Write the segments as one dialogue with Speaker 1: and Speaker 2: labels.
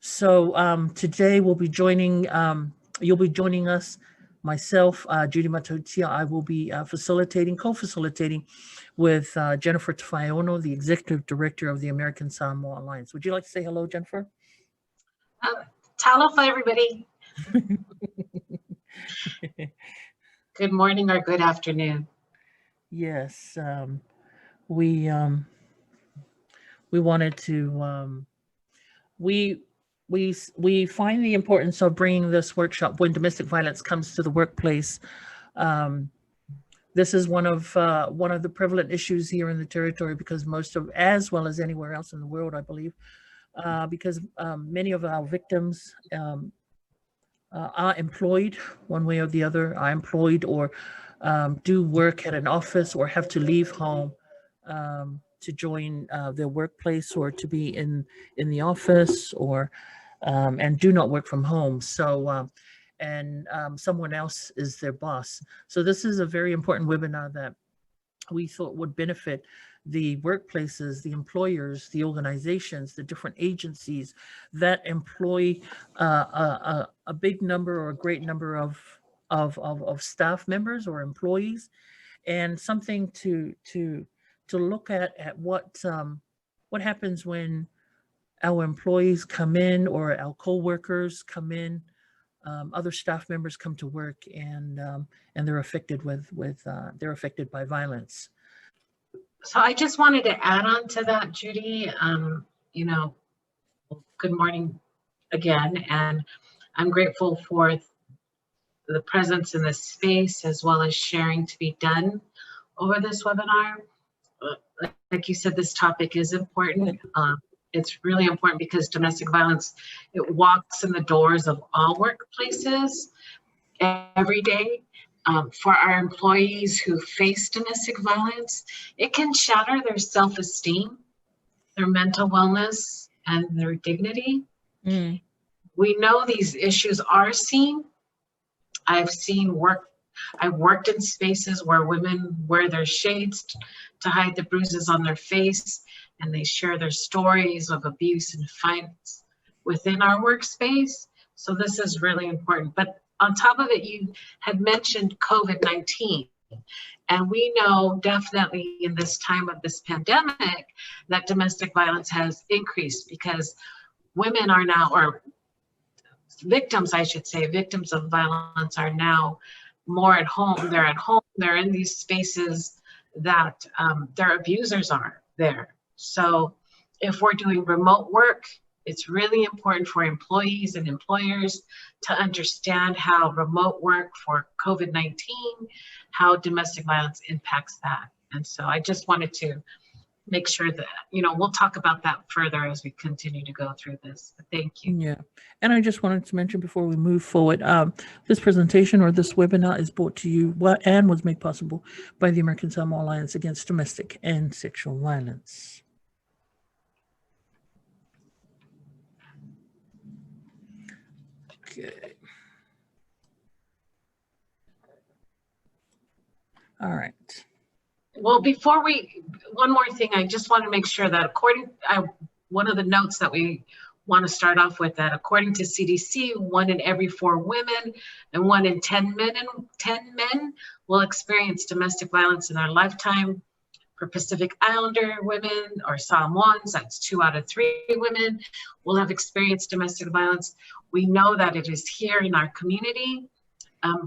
Speaker 1: So today we'll be joining, you'll be joining us, myself, Judy Matotia. I will be co-facilitating with Jennifer Tafayono, the Executive Director of the American Samoa Alliance. Would you like to say hello, Jennifer?
Speaker 2: Talofa, everybody. Good morning or good afternoon.
Speaker 1: Yes, we wanted to we find the importance of bringing this workshop when domestic violence comes to the workplace. This is one of the prevalent issues here in the territory, because most of, as well as anywhere else in the world, I believe, because many of our victims are employed one way or the other, are employed or do work at an office or have to leave home to join their workplace, or to be in the office, or and do not work from home. So someone else is their boss. So this is a very important webinar that we thought would benefit the workplaces, the employers, the organizations, the different agencies that employ a big number or a great number of staff members or employees, and something to look at what happens when our employees come in, or our co-workers come in, other staff members come to work, and they're affected they're affected by violence.
Speaker 2: So I just wanted to add on to that, Judy. Good morning again, and I'm grateful for the presence in this space, as well as sharing to be done over this webinar. Like you said, this topic is important. It's really important because domestic violence, it walks in the doors of all workplaces every day. For our employees who face domestic violence, it can shatter their self-esteem, their mental wellness, and their dignity. We know these issues are seen. I've worked in spaces where women wear their shades to hide the bruises on their face, and they share their stories of abuse and fights within our workspace. So this is really important. But on top of it, you had mentioned COVID-19. And we know definitely in this time of this pandemic that domestic violence has increased, because women are now, or victims, I should say, victims of violence are now more at home. They're at home, they're in these spaces that their abusers are there. So if we're doing remote work, it's really important for employees and employers to understand how remote work for COVID-19, how domestic violence impacts that. And so I just wanted to make sure that, we'll talk about that further as we continue to go through this. But thank you.
Speaker 1: Yeah. And I just wanted to mention before we move forward, this presentation or this webinar is brought to you and was made possible by the American Samoa Alliance Against Domestic and Sexual Violence. Okay. All right.
Speaker 2: Well, one more thing, I just want to make sure that one of the notes that we want to start off with, that according to CDC, 1 in every 4 women and 1 in 10 men will experience domestic violence in their lifetime. For Pacific Islander women or Samoans, that's 2 out of 3 women will have experienced domestic violence. We know that it is here in our community,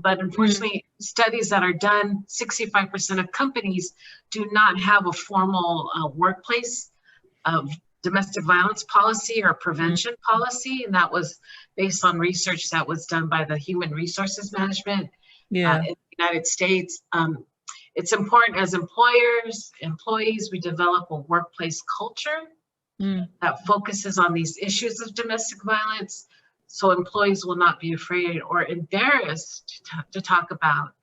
Speaker 2: but unfortunately, studies that are done, 65% of companies do not have a formal workplace domestic violence policy or prevention policy, and that was based on research that was done by the Human Resources Management in the United States. It's important as employees, we develop a workplace culture that focuses on these issues of domestic violence, so employees will not be afraid or embarrassed to talk about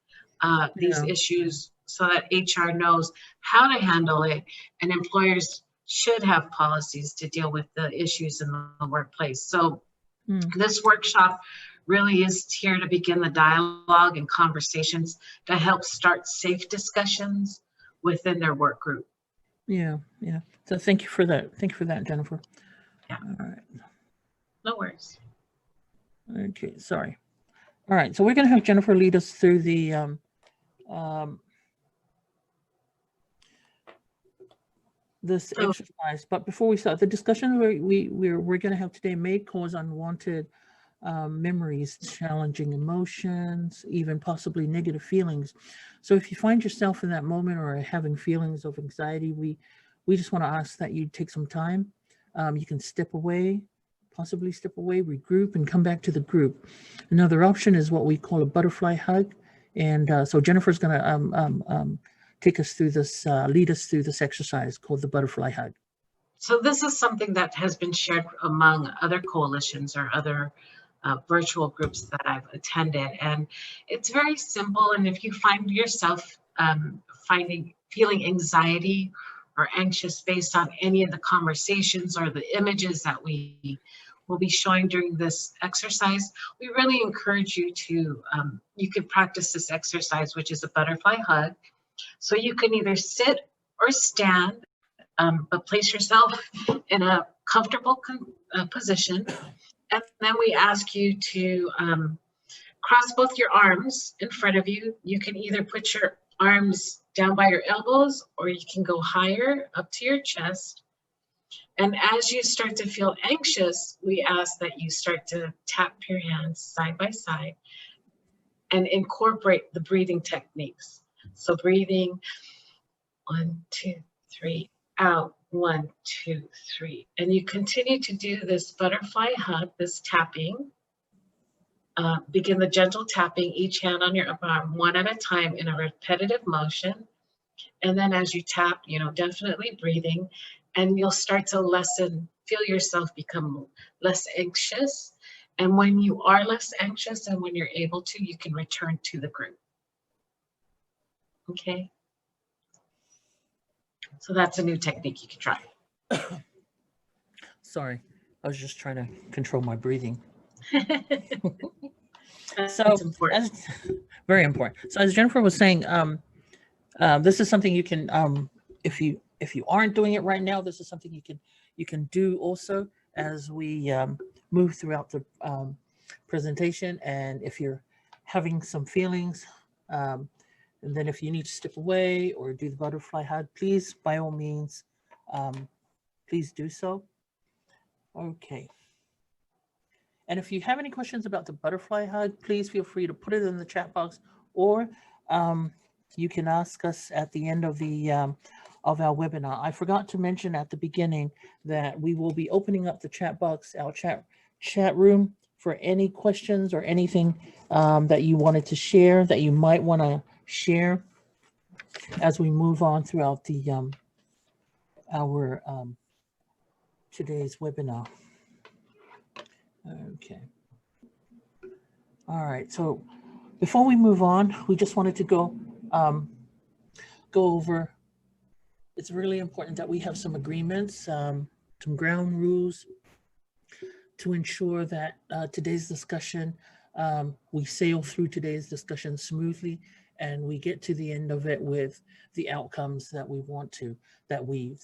Speaker 2: these issues, so that HR knows how to handle it, and employers should have policies to deal with the issues in the workplace. So this workshop really is here to begin the dialogue and conversations to help start safe discussions within their work group.
Speaker 1: Yeah. So thank you for that. Thank you for that, Jennifer.
Speaker 2: Yeah.
Speaker 1: All right.
Speaker 2: No worries. yours.
Speaker 1: Okay, sorry. All right, so we're going to have Jennifer lead us through the this
Speaker 2: So-
Speaker 1: exercise. But before we start, the discussion we're going to have today may cause unwanted memories, challenging emotions, even possibly negative feelings. So if you find yourself in that moment or having feelings of anxiety, we just want to ask that you take some time. You can step away, possibly step away, regroup, and come back to the group. Another option is what we call a butterfly hug. And so Jennifer's going to take us through this, lead us through this exercise called the butterfly hug.
Speaker 2: So this is something that has been shared among other coalitions or other virtual groups that I've attended. And it's very simple. And if you find yourself feeling anxiety or anxious based on any of the conversations or the images that we will be showing during this exercise, we really encourage you to, you can practice this exercise, which is a butterfly hug. So you can either sit or stand, but place yourself in a comfortable position. And then we ask you to cross both your arms in front of you. You can either put your arms down by your elbows, or you can go higher up to your chest. And as you start to feel anxious, we ask that you start to tap your hands side by side and incorporate the breathing techniques. So breathing 1, 2, 3, out, 1, 2, 3. And you continue to do this butterfly hug, this tapping. Begin the gentle tapping, each hand on your upper arm, one at a time in a repetitive motion. And then as you tap, definitely breathing, and you'll start to feel yourself become less anxious. And when you are less anxious and when you're able to, you can return to the group. Okay. So that's a new technique you can try.
Speaker 1: Sorry, I was just trying to control my breathing. So
Speaker 2: That's important.
Speaker 1: Very important. So as Jennifer was saying, this is something you can, if you aren't doing it right now, this is something you can do also as we move throughout the presentation. And if you're having some feelings, and then if you need to step away or do the butterfly hug, please, by all means, please do so. Okay. And if you have any questions about the butterfly hug, please feel free to put it in the chat box, or you can ask us at the end of the of our webinar. I forgot to mention at the beginning that we will be opening up the chat box, our chat room, for any questions or anything that you wanted to share, that you might want to share as we move on throughout the our today's webinar. Okay. All right. So before we move on, we just wanted to go over. It's really important that we have some agreements, some ground rules to ensure that today's discussion, we sail through today's discussion smoothly, and we get to the end of it with the outcomes that we want to, that we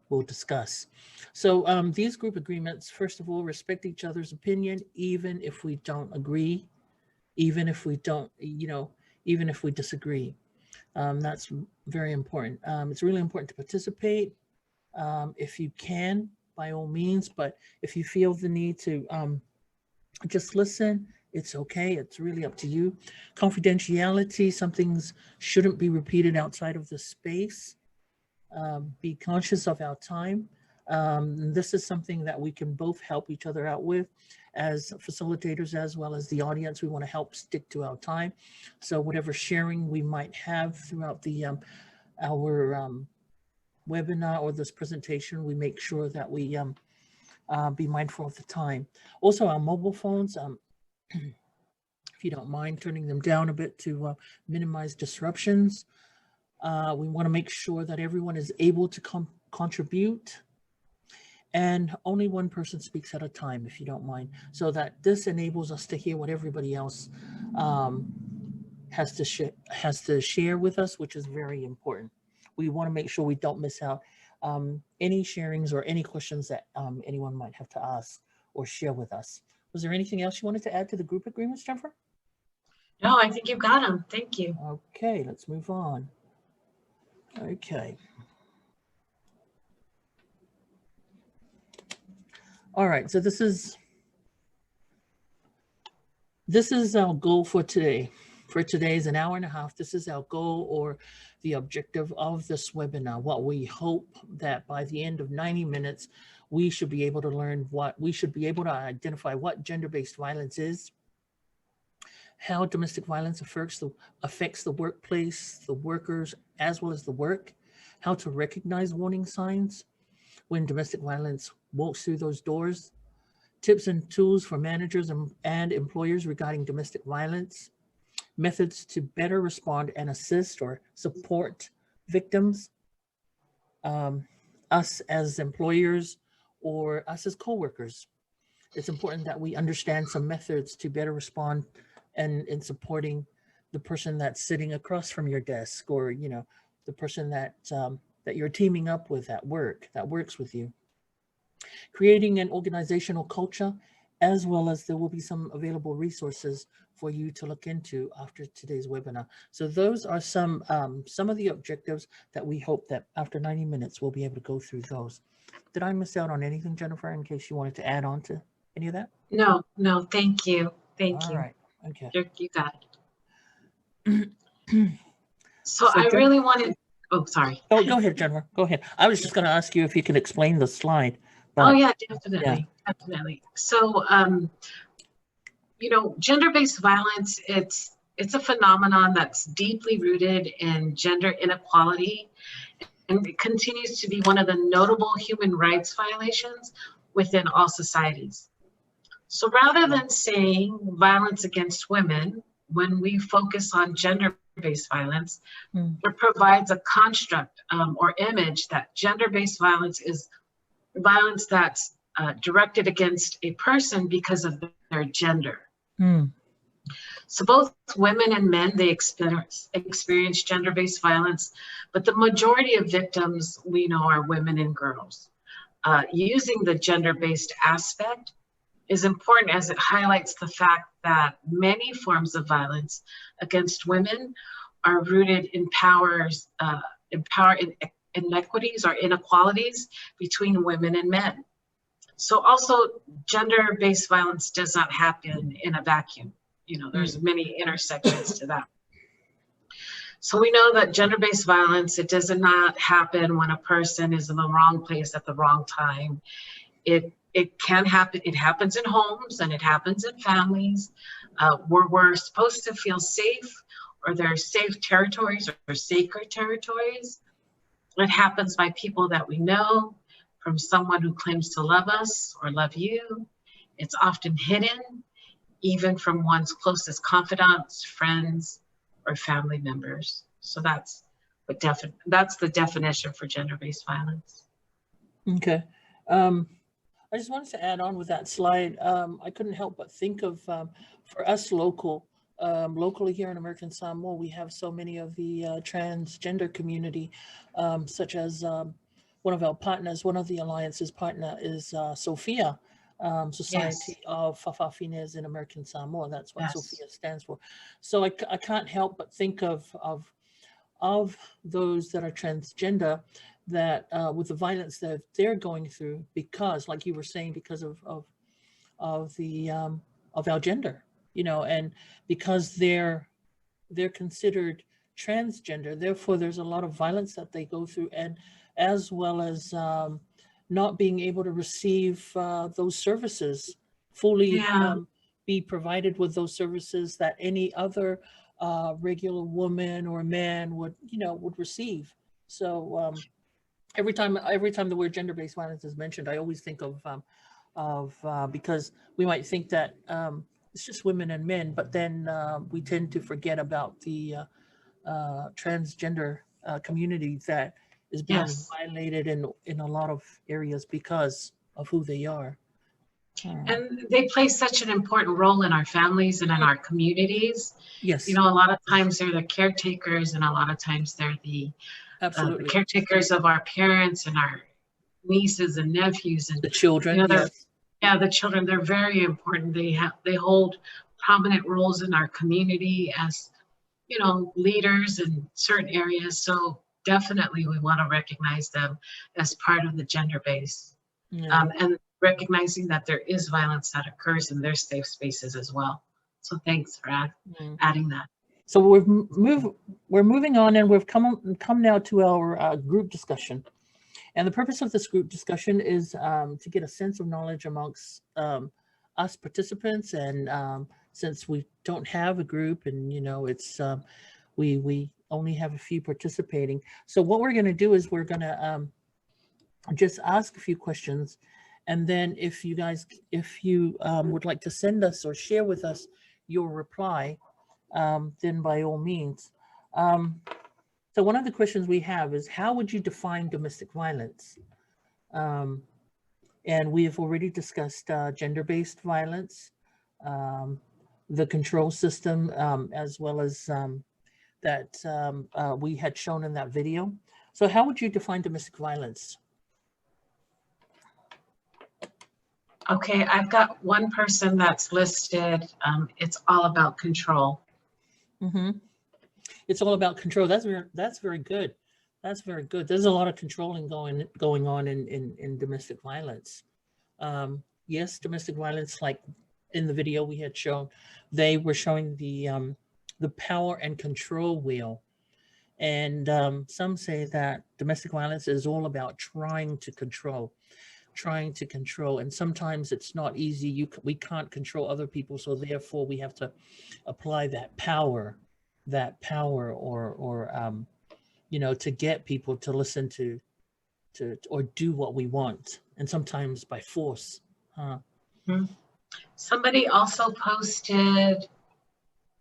Speaker 1: will discuss. So these group agreements, first of all, respect each other's opinion, even if we don't agree, even if we don't, even if we disagree. That's very important. It's really important to participate if you can, by all means, but if you feel the need to just listen, it's okay. It's really up to you. Confidentiality, some things shouldn't be repeated outside of the space. Be conscious of our time. This is something that we can both help each other out with as facilitators, as well as the audience. We want to help stick to our time. So whatever sharing we might have throughout the our webinar or this presentation, we make sure that we be mindful of the time. Also, our mobile phones, if you don't mind turning them down a bit to minimize disruptions. We want to make sure that everyone is able to contribute, and only one person speaks at a time, if you don't mind, so that this enables us to hear what everybody else has to share with us, which is very important. We want to make sure we don't miss out any sharings or any questions that anyone might have to ask or share with us. Was there anything else you wanted to add to the group agreements, Jennifer?
Speaker 2: No, I think you've got them. Thank you.
Speaker 1: Okay, let's move on. Okay. All right, so this is our goal for today. For today's an hour and a half. This is our goal or the objective of this webinar. What we hope that by the end of 90 minutes, we should be able to learn we should be able to identify what gender-based violence is, how domestic violence affects the workplace, the workers, as well as the work, how to recognize warning signs when domestic violence walks through those doors, tips and tools for managers and employers regarding domestic violence, methods to better respond and assist or support victims, us as employers or us as co-workers. It's important that we understand some methods to better respond and in supporting the person that's sitting across from your desk, or the person that that you're teaming up with at work, that works with you. Creating an organizational culture, as well as there will be some available resources for you to look into after today's webinar. So those are some of the objectives that we hope that after 90 minutes, we'll be able to go through those. Did I miss out on anything, Jennifer, in case you wanted to add on to any of that?
Speaker 2: No, thank you. Thank you.
Speaker 1: All right, okay.
Speaker 2: You got it. So I really wanted, oh, sorry.
Speaker 1: Oh, go ahead, Jennifer, go ahead. I was just gonna ask you if you can explain the slide.
Speaker 2: Oh yeah, definitely, definitely. So, gender-based violence, it's a phenomenon that's deeply rooted in gender inequality, and it continues to be one of the notable human rights violations within all societies. So rather than saying violence against women, when we focus on gender-based violence, it provides a construct or image that gender-based violence is violence that's directed against a person because of their gender. So both women and men, they experience gender-based violence, but the majority of victims we know are women and girls. Using the gender-based aspect is important as it highlights the fact that many forms of violence against women are rooted in inequities or inequalities between women and men. So also gender-based violence does not happen in a vacuum. There's many intersections to that. So we know that gender-based violence, it does not happen when a person is in the wrong place at the wrong time. It can happen, it happens in homes and it happens in families where we're supposed to feel safe, or there are safe territories or sacred territories. It happens by people that we know, from someone who claims to love us or love you. It's often hidden, even from one's closest confidants, friends, or family members. So that's the definition for gender-based violence.
Speaker 1: Okay. I just wanted to add on with that slide. I couldn't help but think of, for us locally here in American Samoa, we have so many of the transgender community, such as one of our partners, one of the alliance's partner is SOFIA, Society of Fa'afafines in American Samoa. That's what SOFIA stands for. So I can't help but think of those that are transgender, that with the violence that they're going through, because, like you were saying, because of our gender, and because they're considered transgender, therefore there's a lot of violence that they go through, and as well as not being able to receive those services fully, be provided with those services that any other regular woman or man would receive. So every time the word gender-based violence is mentioned, I always think of because we might think that it's just women and men, but then we tend to forget about the transgender community that is being violated in a lot of areas because of who they are.
Speaker 2: And they play such an important role in our families and in our communities.
Speaker 1: Yes.
Speaker 2: A lot of times they're the caretakers, and a lot of times they're the caretakers of our parents and our nieces and nephews and
Speaker 1: the children.
Speaker 2: Yeah, the children, they're very important. They hold prominent roles in our community as, leaders in certain areas. So definitely we want to recognize them as part of the gender base,
Speaker 1: Yeah.
Speaker 2: and recognizing that there is violence that occurs in their safe spaces as well. So thanks for adding that.
Speaker 1: So we're moving on, and we've come now to our group discussion. And the purpose of this group discussion is to get a sense of knowledge amongst us participants. And since we don't have a group, and it's we only have a few participating. So what we're going to do is we're going to just ask a few questions, and then if you would like to send us or share with us your reply, then by all means. So one of the questions we have is, how would you define domestic violence? And we have already discussed gender-based violence, the control system, as well as that we had shown in that video. So how would you define domestic violence?
Speaker 2: Okay, I've got one person that's listed. It's all about control.
Speaker 1: Mm-hmm. It's all about control. That's very good. That's very good. There's a lot of controlling going on in domestic violence. Yes, domestic violence, like in the video we had shown, they were showing the power and control wheel. And some say that domestic violence is all about trying to control. And sometimes it's not easy. We can't control other people, so therefore we have to apply that power or to get people to listen to or do what we want, and sometimes by force.
Speaker 2: Somebody also posted,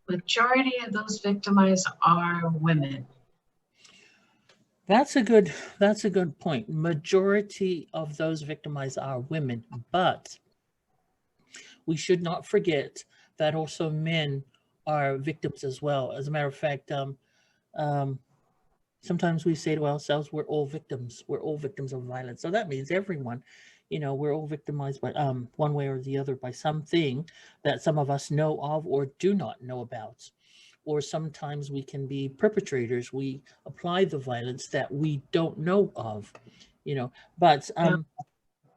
Speaker 2: majority of those victimized are women.
Speaker 1: That's a good point. Majority of those victimized are women, but we should not forget that also men are victims as well. As a matter of fact, sometimes we say to ourselves, we're all victims of violence. So that means everyone, we're all victimized by one way or the other by something that some of us know of or do not know about. Or sometimes we can be perpetrators. We apply the violence that we don't know of, but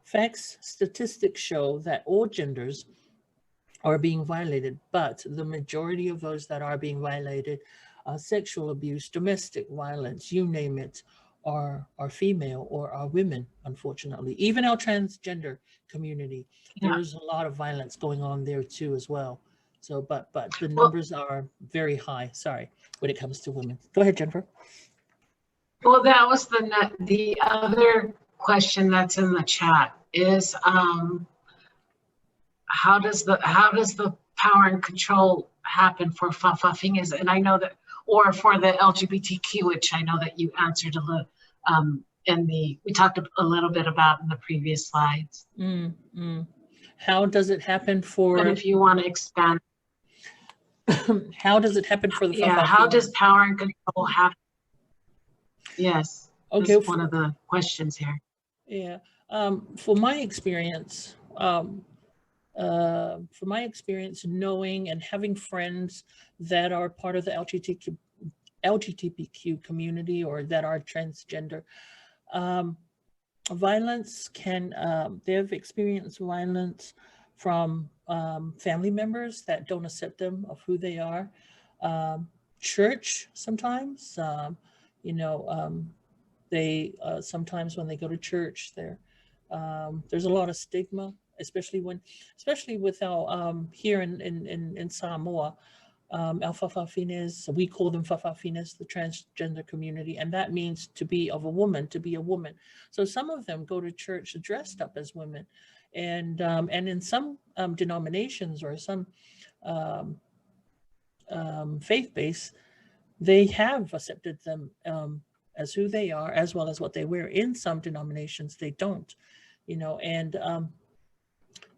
Speaker 1: facts, statistics show that all genders are being violated, but the majority of those that are being violated, sexual abuse, domestic violence, you name it, are female or are women, unfortunately. Even our transgender community, there's a lot of violence going on there too as well. So, but the numbers are very high, when it comes to women. Go ahead, Jennifer.
Speaker 2: Well, that was the other question that's in the chat is, how does the power and control happen for Fa'afafines? And I know that, or for the LGBTQ, which I know that you answered we talked a little bit about in the previous slides.
Speaker 1: How does it happen for?
Speaker 2: But if you want to expand.
Speaker 1: How does it happen for the Fa'afafines?
Speaker 2: Yeah, how does power and control happen? Yes.
Speaker 1: Okay.
Speaker 2: That's one of the questions here.
Speaker 1: Yeah. For my experience, knowing and having friends that are part of the LGBTQ community or that are transgender, violence they've experienced violence from family members that don't accept them of who they are. Church sometimes, they sometimes when they go to church, there's a lot of stigma, especially with our here in Samoa, our Fa'afafines, we call them Fa'afafines, the transgender community, and that means to be a woman. So some of them go to church dressed up as women, and in some denominations or some faith-based, they have accepted them as who they are, as well as what they wear. In some denominations, they don't, and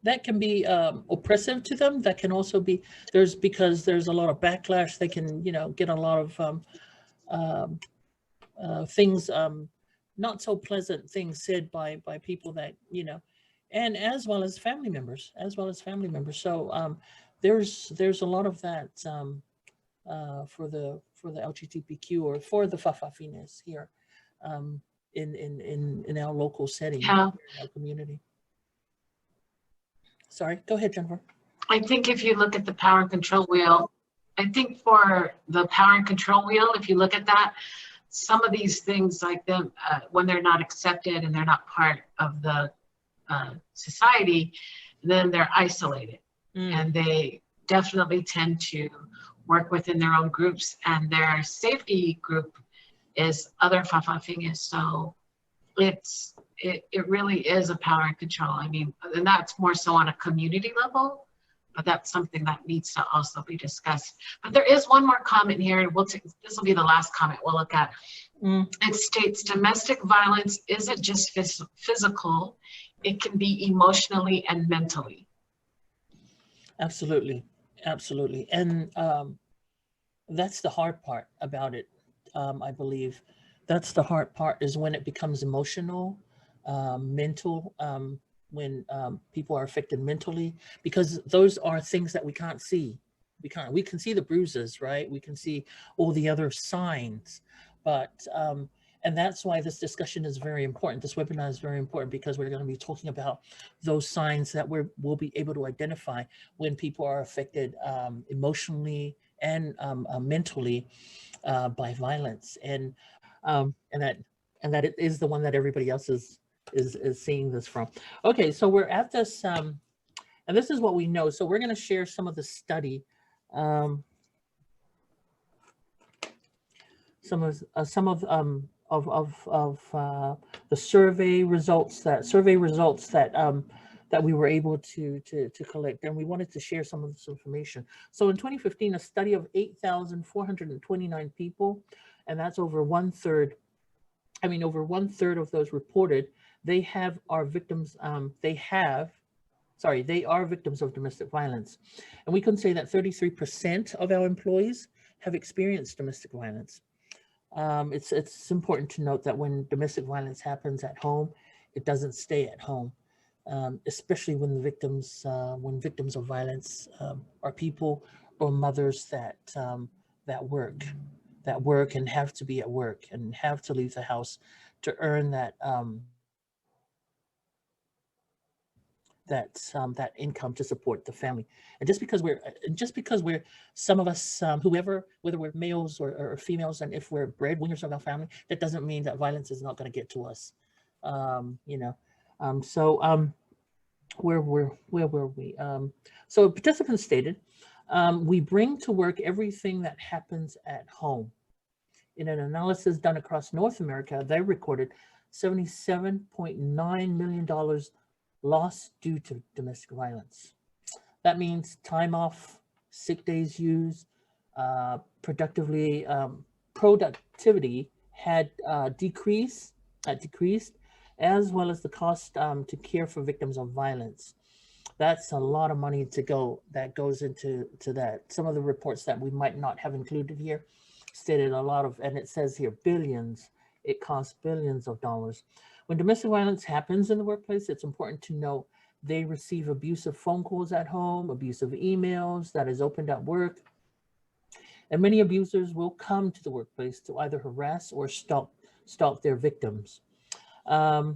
Speaker 1: that can be oppressive to them. That can also be, because there's a lot of backlash. They can, get a lot of things, not so pleasant things said by people that, and as well as family members, So there's a lot of that for the LGBTQ or for the Fa'afafines here um, in our local setting,
Speaker 2: Yeah,
Speaker 1: in our community. Sorry, go ahead, Jennifer.
Speaker 2: I think if you look at the power and control wheel, I think for the power and control wheel, if you look at that, some of these things like them, when they're not accepted and they're not part of the society, then they're isolated. And they definitely tend to work within their own groups, and their safety group is other Fa'afafines. So it really is a power and control. I mean, and that's more so on a community level, but that's something that needs to also be discussed. But there is one more comment here, and this will be the last comment we'll look at. It states domestic violence isn't just physical, it can be emotionally and mentally.
Speaker 1: Absolutely, absolutely. And that's the hard part about it, I believe. That's the hard part, is when it becomes emotional, mental, when people are affected mentally, because those are things that we can't see. We can see the bruises, right? We can see all the other signs, but and that's why this discussion is very important. This webinar is very important, because we're going to be talking about those signs that we'll be able to identify when people are affected emotionally and mentally by violence, and that it is the one that everybody else is seeing this from. Okay, so we're at this, and this is what we know. So we're going to share some of the study, some of the survey results that we were able to collect, and we wanted to share some of this information. So in 2015, a study of 8,429 people, and that's over one third of those reported, they are victims of domestic violence. And we can say that 33% of our employees have experienced domestic violence. It's important to note that when domestic violence happens at home, it doesn't stay at home, especially when victims of violence are people or mothers that work and have to be at work and have to leave the house to earn that income to support the family. And just because we're some of us, whether we're males or females, and if we're breadwinners of our family, that doesn't mean that violence is not going to get to us. Where were we? So participants stated, we bring to work everything that happens at home. In an analysis done across North America, they recorded $77.9 million lost due to domestic violence. That means time off, sick days used, productivity had decreased, as well as the cost to care for victims of violence. That's a lot of money that goes into that. Some of the reports that we might not have included here stated a lot of, and it says here billions. It costs billions of dollars. When domestic violence happens in the workplace, it's important to know they receive abusive phone calls at home, abusive emails that is opened at work. And many abusers will come to the workplace to either harass or stalk their victims. They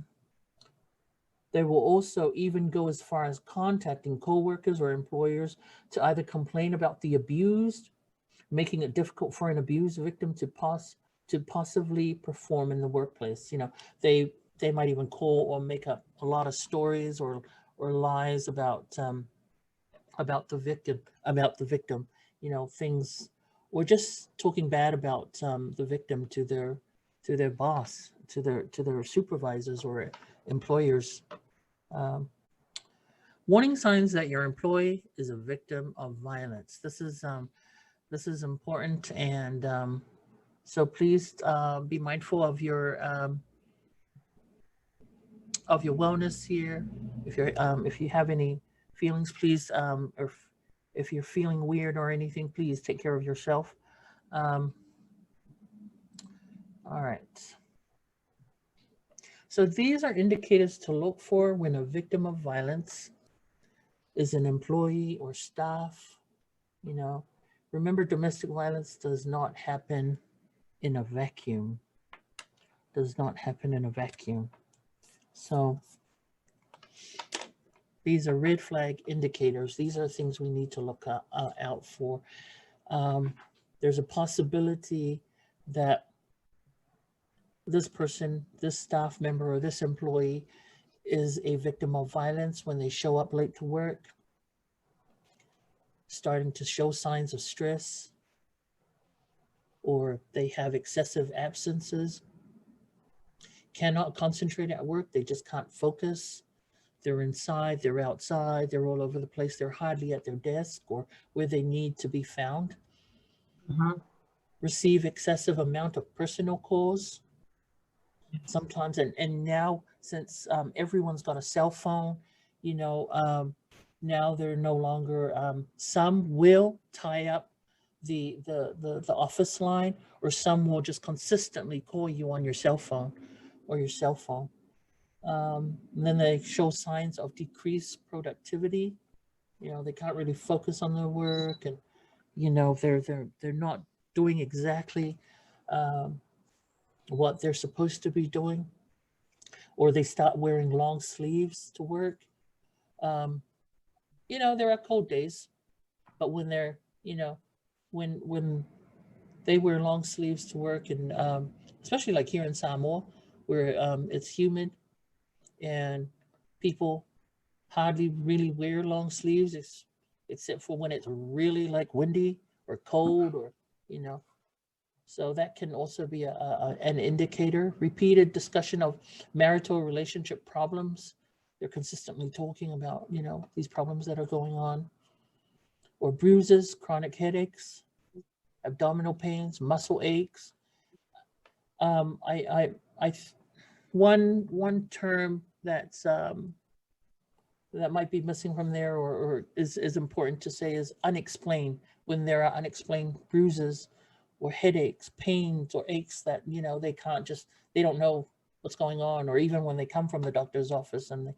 Speaker 1: will also even go as far as contacting coworkers or employers to either complain about the abused, making it difficult for an abused victim to possibly perform in the workplace. They might even call or make up a lot of stories or lies about the victim, things, or just talking bad about the victim to their boss, to their supervisors or employers. Warning signs that your employee is a victim of violence. This is important, and so please be mindful of your wellness here. If you have any feelings, please, or if you're feeling weird or anything, please take care of yourself. All right. So these are indicators to look for when a victim of violence is an employee or staff. You know, remember, domestic violence does not happen in a vacuum. Does not happen in a vacuum. So these are red flag indicators. These are things we need to look out for. There's a possibility that this person, this staff member, or this employee is a victim of violence when they show up late to work, starting to show signs of stress, or they have excessive absences, cannot concentrate at work, they just can't focus. They're inside, they're outside, they're all over the place, they're hardly at their desk or where they need to be found. Receive excessive amount of personal calls. Sometimes, and now since everyone's got a cell phone, you know, now they're no longer, some will tie up the office line, or some will just consistently call you on your cell phone or your cell phone. And then they show signs of decreased productivity. You know, they can't really focus on their work, and you know, they're not doing exactly what they're supposed to be doing, or they start wearing long sleeves to work. You know, there are cold days, but when they're, you know, when they wear long sleeves to work, and especially like here in Samoa, where it's humid and people hardly really wear long sleeves, except for when it's really like windy or cold, or, you know. So that can also be an indicator. Repeated discussion of marital relationship problems. They're consistently talking about, you know, these problems that are going on. Or bruises, chronic headaches, abdominal pains, muscle aches. One term that's that might be missing from there, or is important to say, is unexplained. When there are unexplained bruises or headaches, pains, or aches that, you know, they don't know what's going on, or even when they come from the doctor's office and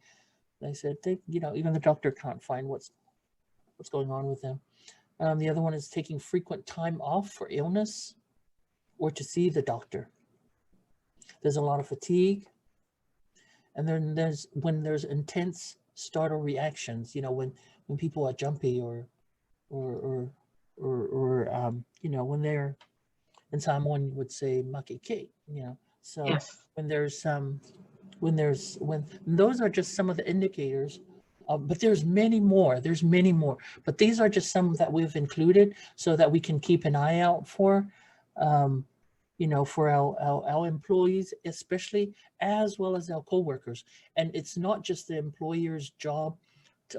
Speaker 1: they said, you know, even the doctor can't find what's going on with them. The other one is taking frequent time off for illness or to see the doctor. There's a lot of fatigue. And then when there's intense startle reactions, you know, when people are jumpy, or you know, when they're, in Samoan would say makeke, you know. So
Speaker 2: Yes.
Speaker 1: when those are just some of the indicators, but there's many more, but these are just some that we've included so that we can keep an eye out for, you know, for our employees, especially, as well as our co-workers. And it's not just the employer's job,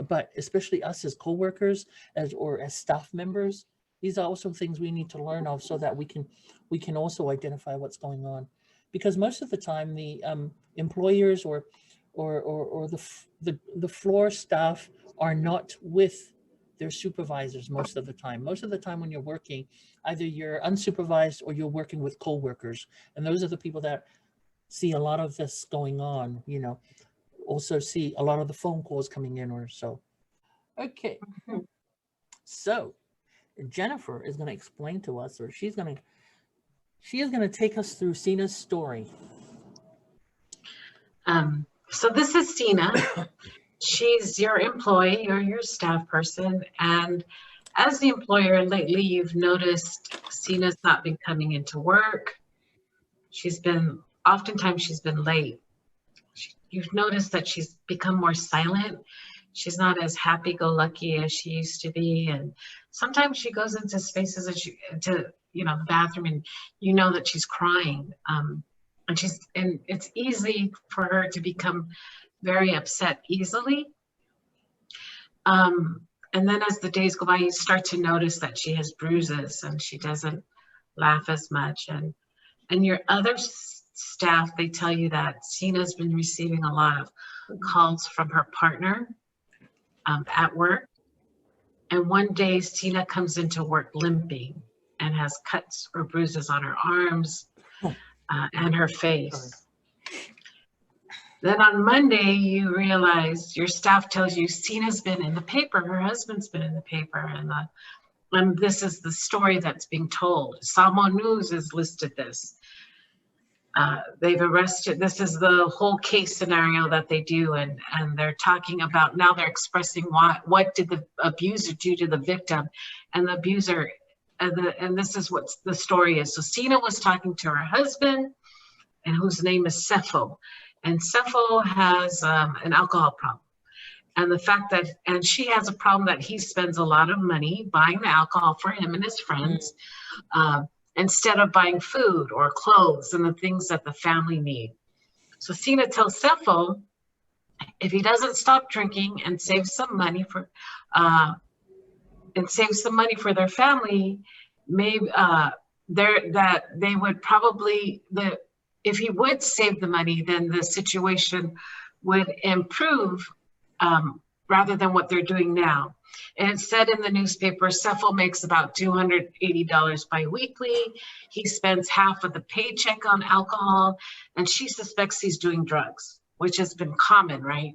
Speaker 1: but especially us as co-workers, as staff members. These are also things we need to learn of, so that we can also identify what's going on. Because most of the time, the employers or the floor staff are not with their supervisors most of the time. Most of the time when you're working, either you're unsupervised or you're working with co-workers. And those are the people that see a lot of this going on, you know, also see a lot of the phone calls coming in or so. Okay. So Jennifer is going to explain to us, or she is going to take us through Sina's story.
Speaker 2: So this is Sina. She's your employee or your staff person. And as the employer, lately you've noticed Sina's not been coming into work. Oftentimes she's been late. You've noticed that she's become more silent. She's not as happy-go-lucky as she used to be. And sometimes she goes into spaces into you know, the bathroom, and you know that she's crying. And it's easy for her to become very upset easily. And then as the days go by, you start to notice that she has bruises and she doesn't laugh as much. And your other staff, they tell you that Sina's been receiving a lot of calls from her partner at work. And one day Sina comes into work limping and has cuts or bruises on her arms and her face. Then on Monday, you realize your staff tells you Sina's been in the paper, her husband's been in the paper, and this is the story that's being told. Samo News has listed this. They've arrested, this is the whole case scenario that they do, and they're talking about, now they're expressing what did the abuser do to the victim, and the abuser, and this is what the story is. So Sina was talking to her husband, and whose name is Sefo, and Sefo has an alcohol problem. And the fact that, and she has a problem that he spends a lot of money buying the alcohol for him and his friends, instead of buying food or clothes and the things that the family need. So Sina tells Sefo, if he doesn't stop drinking and save some money for their family, maybe that they would probably, if he would save the money, then the situation would improve rather than what they're doing now. And it said in the newspaper, Sefo makes about $280 biweekly. He spends half of the paycheck on alcohol, and she suspects he's doing drugs, which has been common, right?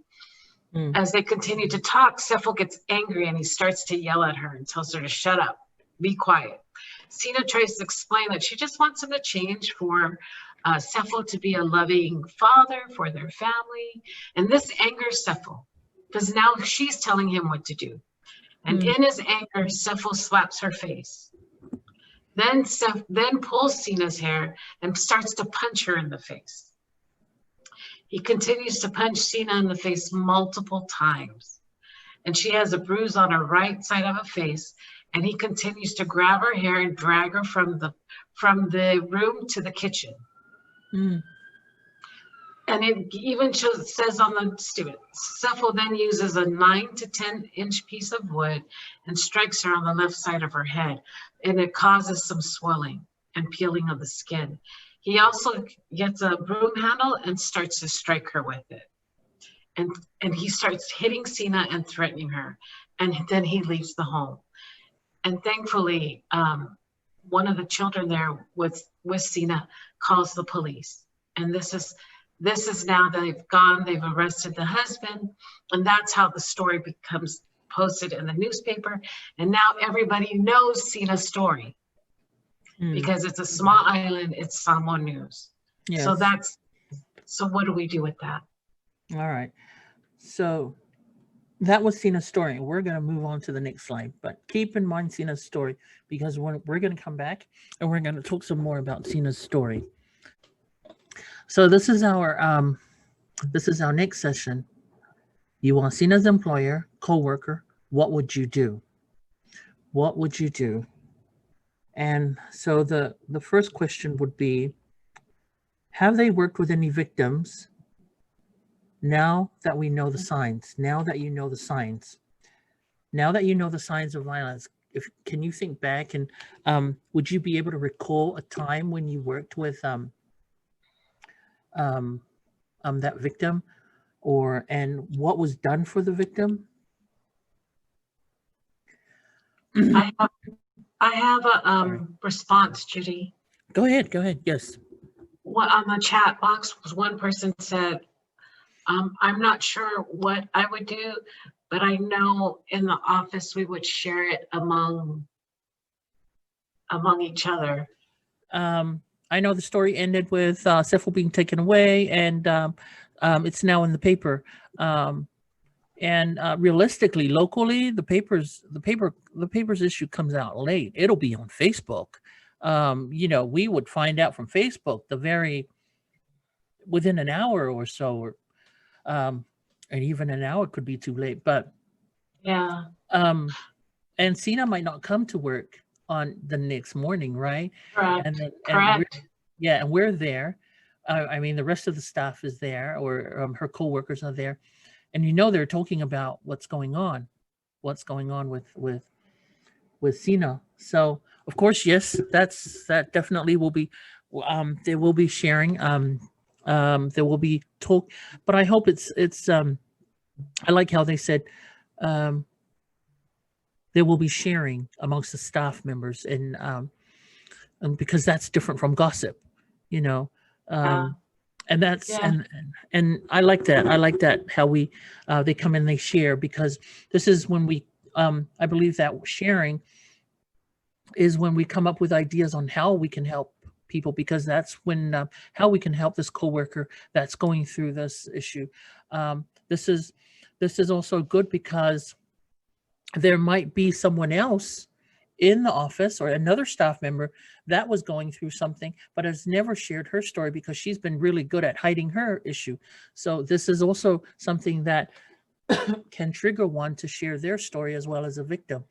Speaker 2: As they continue to talk, Sefo gets angry and he starts to yell at her and tells her to shut up, be quiet. Sina tries to explain that she just wants him to change, for Sefo to be a loving father for their family. And this angers Sefo, because now she's telling him what to do. And in his anger, Sefo slaps her face. Then pulls Sina's hair and starts to punch her in the face. He continues to punch Sina in the face multiple times. And she has a bruise on her right side of her face. And he continues to grab her hair and drag her from the room to the kitchen. And it even says on the student, Sefo then uses a 9 to 10 inch piece of wood and strikes her on the left side of her head, and it causes some swelling and peeling of the skin. He also gets a broom handle and starts to strike her with it. And he starts hitting Sina and threatening her. And then he leaves the home. And thankfully, one of the children there with Sina calls the police. And this is now they've arrested the husband, and that's how the story becomes posted in the newspaper. And now everybody knows Sina's story because it's a small island, it's Samo News. Yes. So what do we do with that?
Speaker 1: All right. So that was Sina's story. We're going to move on to the next slide, but keep in mind Sina's story, because we're going to come back and we're going to talk some more about Sina's story. So this is our next session. You are Sina's employer, co-worker. What would you do? What would you do? And so the first question would be, have they worked with any victims now that we know the signs? Now that you know the signs? Now that you know the signs of violence, can you think back and would you be able to recall a time when you worked with that victim, and what was done for the victim?
Speaker 2: I have a response, Judy.
Speaker 1: Go ahead. Yes.
Speaker 2: Well, on the chat box, one person said, I'm not sure what I would do, but I know in the office we would share it among each other.
Speaker 1: I know the story ended with Sefo being taken away, and it's now in the paper. And realistically, locally, the paper's issue comes out late. It'll be on Facebook. We would find out from Facebook within an hour or so, or and even an hour could be too late. But
Speaker 2: yeah.
Speaker 1: And Sina might not come to work on the next morning, right?
Speaker 2: Correct.
Speaker 1: Correct. And we're there. I mean, the rest of the staff is there, or her co-workers are there, and they're talking about what's going on with Sina. So of course, yes, that definitely will be. There will be sharing. There will be talk, but I hope it's. I like how they said. There will be sharing amongst the staff members, and because that's different from gossip, And that's
Speaker 2: Yeah.
Speaker 1: and I like that. I like that how we they come and they share, because this is when we I believe that sharing is when we come up with ideas on how we can help people, because that's when how we can help this coworker that's going through this issue. This is also good because there might be someone else in the office or another staff member that was going through something but has never shared her story because she's been really good at hiding her issue. So this is also something that can trigger one to share their story as well as a victim.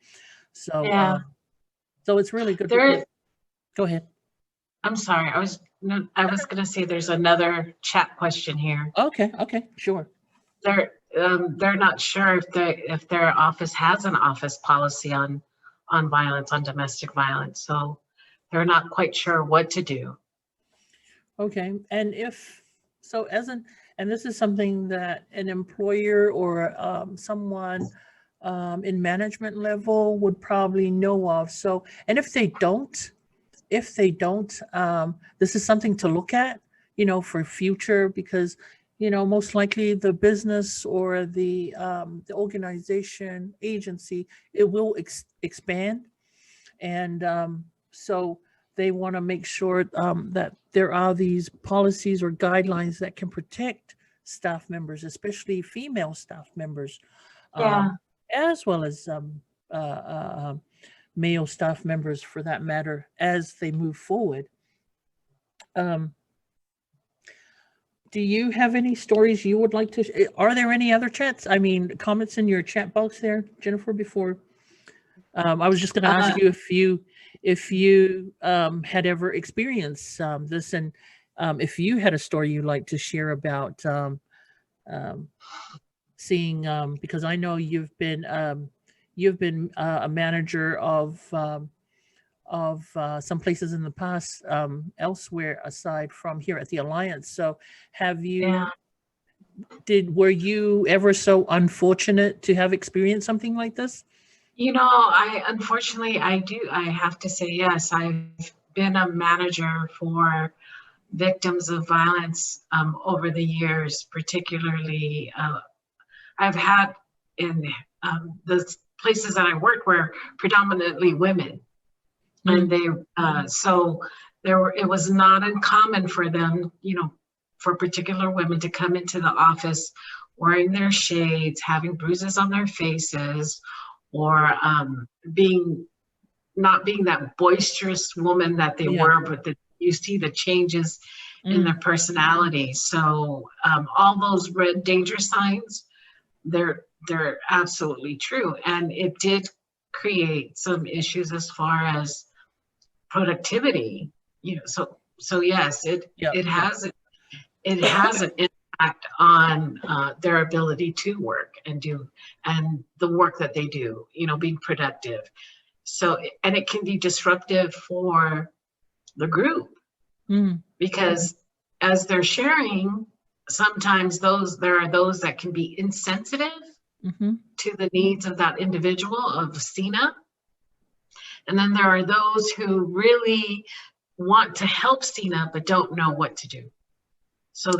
Speaker 1: So
Speaker 2: Yeah.
Speaker 1: so it's really good.
Speaker 2: There,
Speaker 1: Go ahead.
Speaker 2: I'm sorry. I was going to say there's another chat question here.
Speaker 1: Okay, sure.
Speaker 2: They're not sure if their office has an office policy on violence, on domestic violence. So they're not quite sure what to do.
Speaker 1: Okay, and if so, and this is something that an employer or someone in management level would probably know of. So, and if they don't, this is something to look at, for future, because most likely the business or the organization agency, it will expand, and so they want to make sure that there are these policies or guidelines that can protect staff members, especially female staff members,
Speaker 2: Yeah.
Speaker 1: as well as male staff members for that matter, as they move forward. Do you have any stories you would like to? Are there any other comments in your chat box there, Jennifer? Before I was just going to ask you if you had ever experienced this, and if you had a story you'd like to share about seeing, because I know you've been a manager of some places in the past, elsewhere aside from here at the Alliance. So have you?
Speaker 2: Yeah.
Speaker 1: Were you ever so unfortunate to have experienced something like this?
Speaker 2: Unfortunately, I have to say, yes, I've been a manager for victims of violence over the years, particularly I've had in the places that I worked were predominantly women. And it was not uncommon for them, for particular women to come into the office wearing their shades, having bruises on their faces, or not being that boisterous woman that they were, but you see the changes in their personality. So all those red danger signs, they're absolutely true. And it did create some issues as far as productivity, so yes, it has an impact on their ability to work and the work that they do, being productive. So, and it can be disruptive for the group because as they're sharing, sometimes there are those that can be insensitive to the needs of that individual, of Stina. And then there are those who really want to help Stina but don't know what to do. So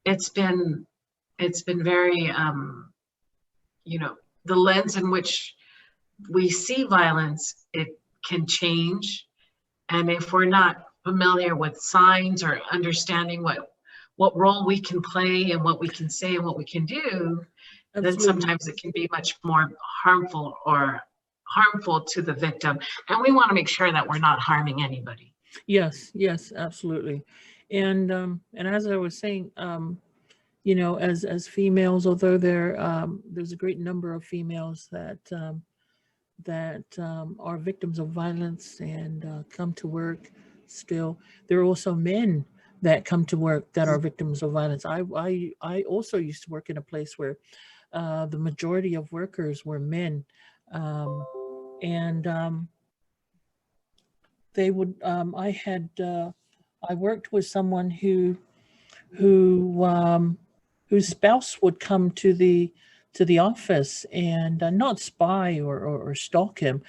Speaker 2: it's been very, the lens in which we see violence, it can change. And if we're not familiar with signs or understanding what role we can play and what we can say and what we can do, then sometimes it can be much more harmful to the victim. And we want to make sure that we're not harming anybody.
Speaker 1: Yes, absolutely. And as I was saying, as females, although there's a great number of females that are victims of violence and come to work still, there are also men that come to work that are victims of violence. I also used to work in a place where the majority of workers were men. They would, I worked with someone whose spouse would come to the office and not spy or stalk him,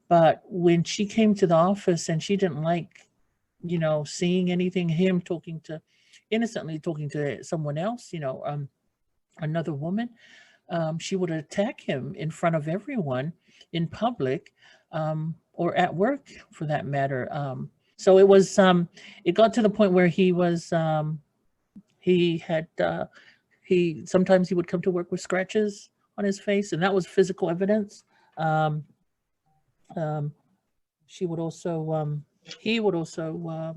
Speaker 1: but when she came to the office and she didn't like, seeing anything, him talking to innocently talking to someone else, another woman, she would attack him in front of everyone in public, or at work for that matter. So it got to the point where he had, sometimes he would come to work with scratches on his face, and that was physical evidence. Um, um, she would also, he would also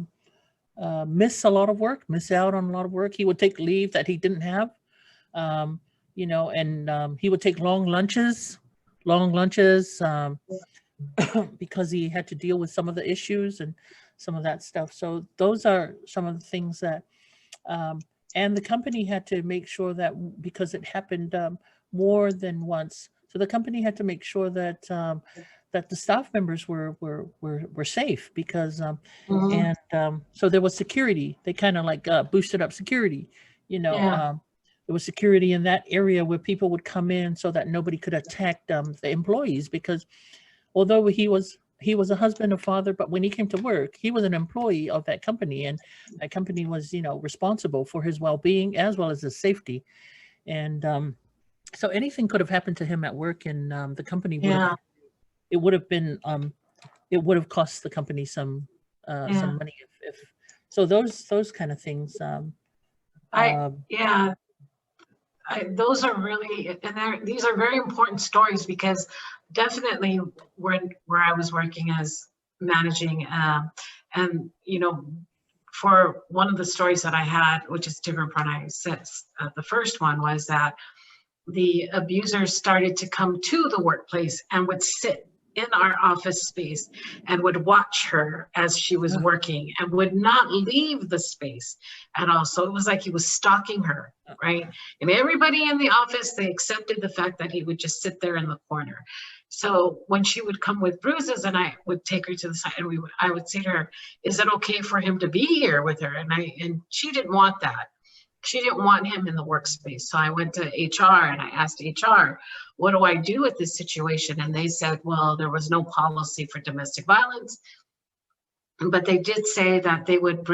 Speaker 1: miss out on a lot of work. He would take leave that he didn't have, and he would take long lunches, because he had to deal with some of the issues and some of that stuff. So those are some of the things that, and the company had to make sure that, because it happened more than once, so the company had to make sure that that the staff members were safe, because
Speaker 2: Mhm.
Speaker 1: and so there was security. They kind of like boosted up security,
Speaker 2: Yeah,
Speaker 1: there was security in that area where people would come in so that nobody could attack the employees, because although he was a husband, a father, but when he came to work, he was an employee of that company, and that company was, responsible for his well-being as well as his safety. And so anything could have happened to him at work, and the company would have
Speaker 2: yeah,
Speaker 1: had, it would have been, it would have cost the company
Speaker 2: yeah.
Speaker 1: some money, if so. Those kind of things.
Speaker 2: I,
Speaker 1: Um,
Speaker 2: yeah, those are really, and these are very important stories, because definitely where I was working as managing, and for one of the stories that I had, which is different from I said, the first one was that the abusers started to come to the workplace and would sit in our office space and would watch her as she was working and would not leave the space at all. So it was like he was stalking her, right? And everybody in the office, they accepted the fact that he would just sit there in the corner. So when she would come with bruises, and I would take her to the side, and I would say to her, "Is it okay for him to be here with her?" And she didn't want that. She didn't want him in the workspace. So I went to HR and I asked HR, what do I do with this situation? And they said, well, there was no policy for domestic violence, but they did say that they would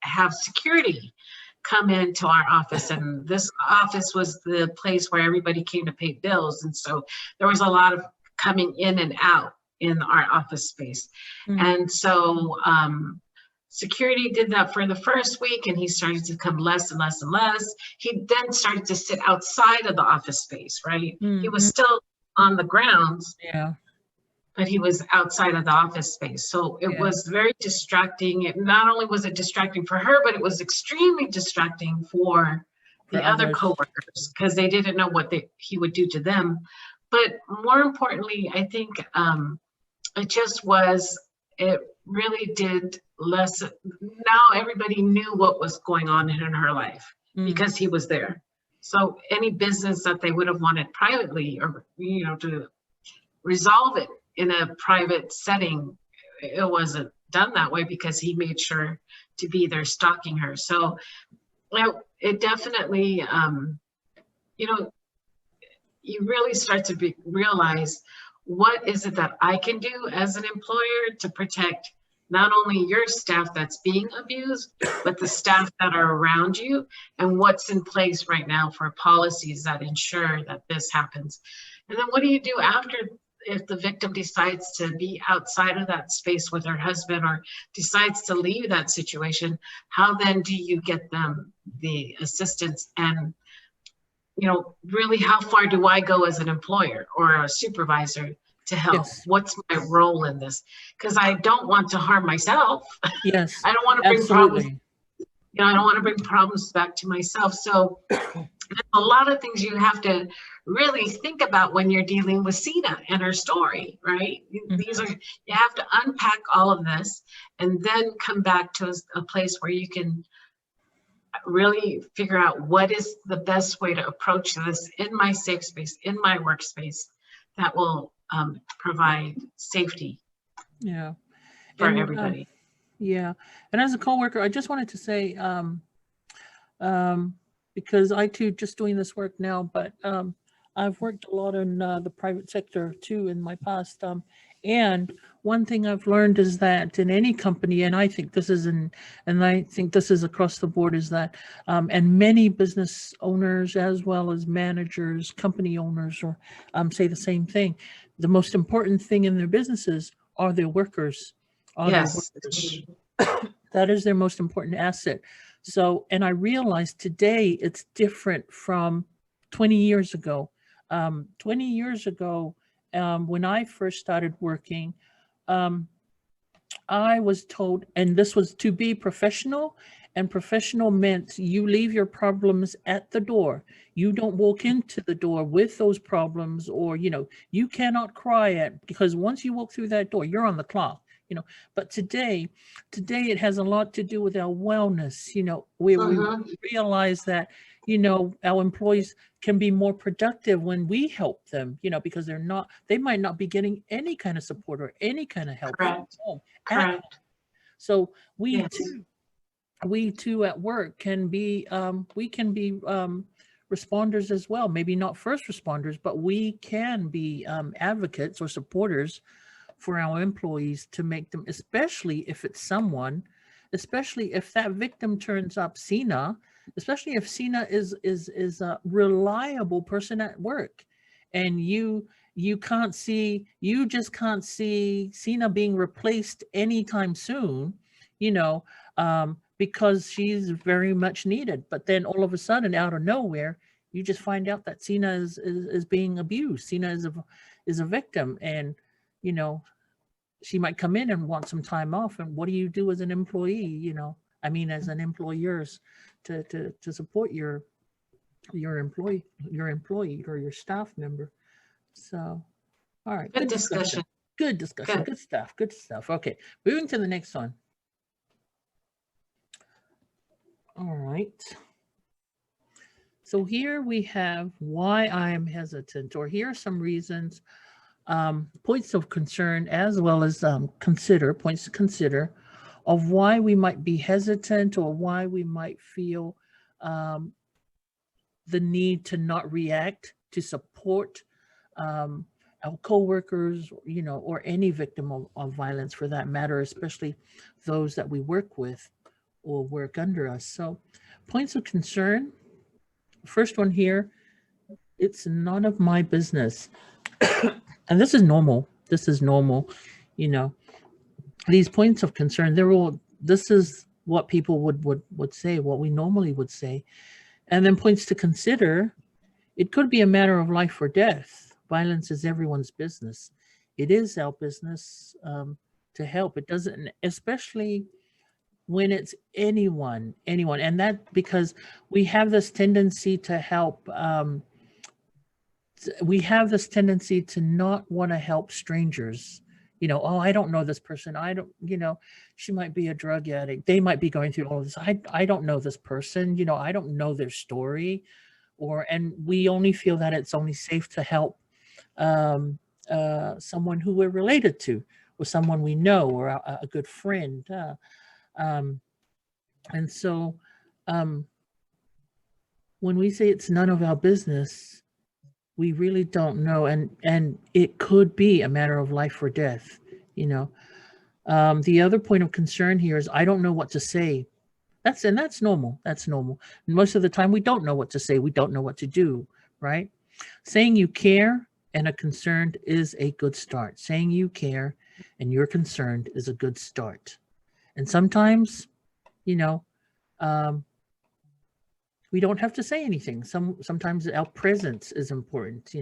Speaker 2: have security come into our office. And this office was the place where everybody came to pay bills. And so there was a lot of coming in and out in our office space. And so, security did that for the first week, and he started to come less and less and less. He then started to sit outside of the office space, right? He was still on the grounds,
Speaker 1: yeah,
Speaker 2: but he was outside of the office space. So it
Speaker 1: yeah,
Speaker 2: was very distracting. It not only was it distracting for her, but it was extremely distracting for
Speaker 1: for
Speaker 2: the other
Speaker 1: others.
Speaker 2: coworkers, because they didn't know what he would do to them. But more importantly, I think it really did less. Now everybody knew what was going on in her life because he was there. So any business that they would have wanted privately, or to resolve it in a private setting, it wasn't done that way, because he made sure to be there stalking her. So it definitely, you really start to realize, what is it that I can do as an employer to protect not only your staff that's being abused, but the staff that are around you, and what's in place right now for policies that ensure that this happens. And then what do you do after, if the victim decides to be outside of that space with her husband, or decides to leave that situation? How then do you get them the assistance? And really, how far do I go as an employer or a supervisor to help?
Speaker 1: Yes,
Speaker 2: What's my role in this? Because I don't want to harm myself.
Speaker 1: yes,
Speaker 2: I don't want to bring problems.
Speaker 1: absolutely.
Speaker 2: I don't want to bring problems back to myself. So there's a lot of things you have to really think about when you're dealing with Sina and her story, right? You have to unpack all of this, and then come back to a place where you can really figure out what is the best way to approach this in my safe space, in my workspace, that will provide safety
Speaker 1: Yeah,
Speaker 2: for
Speaker 1: and
Speaker 2: everybody.
Speaker 1: yeah, and as a coworker, I just wanted to say, because I too just doing this work now, but I've worked a lot in the private sector too in my past. And one thing I've learned is that in any company, and I think this is and I think this is across the board, is that, and many business owners as well as managers, company owners, or say the same thing. The most important thing in their businesses are their workers. Are their
Speaker 2: Yes.
Speaker 1: workers. That is their most important asset. So, and I realized today it's different from 20 years ago. 20 years ago, when I first started working, I was told, and this was to be professional, and professional meant you leave your problems at the door. You don't walk into the door with those problems, or, you cannot cry at, because once you walk through that door, you're on the clock. But today it has a lot to do with our wellness. We realize that, our employees can be more productive when we help them, because they might not be getting any kind of support or any kind of help from home.
Speaker 2: Correct.
Speaker 1: So
Speaker 2: Yes.
Speaker 1: we too at work can be, responders as well. Maybe not first responders, but we can be advocates or supporters for our employees to make them, especially if it's someone, especially if that victim turns up Sina, especially if Sina is a reliable person at work, and you just can't see Sina being replaced anytime soon, because she's very much needed. But then all of a sudden, out of nowhere, you just find out that Sina is being abused. Sina is a victim, and she might come in and want some time off. And what do you do as an employee? As an employer, to support your employee or your staff member. So, all right.
Speaker 2: Good discussion.
Speaker 1: Good discussion. Good stuff. Good stuff. Okay, moving to the next one. All right. So here we have why I am hesitant, or here are some reasons, points of concern, as well as points to consider of why we might be hesitant, or why we might feel the need to not react, to support our coworkers, or any victim of violence for that matter, especially those that we work with or work under us. So, points of concern. First one here, it's none of my business. And this is normal. These points of concern, this is what people would say, what we normally would say. And then points to consider, it could be a matter of life or death. Violence is everyone's business. It is our business to help. It doesn't, especially when it's anyone. And that, because we have this tendency to help, we have this tendency to not want to help strangers. Oh, I don't know this person. I don't, she might be a drug addict. They might be going through all of this. I don't know this person. I don't know their story. And we only feel that it's only safe to help someone who we're related to, or someone we know, or a good friend. And so when we say it's none of our business, we really don't know, and it could be a matter of life or death. The other point of concern here is I don't know what to say. That's normal. That's normal. Most of the time we don't know what to say. We don't know what to do, right? Saying you care and are concerned is a good start. Saying you care and you're concerned is a good start. And sometimes, we don't have to say anything. Sometimes our presence is important.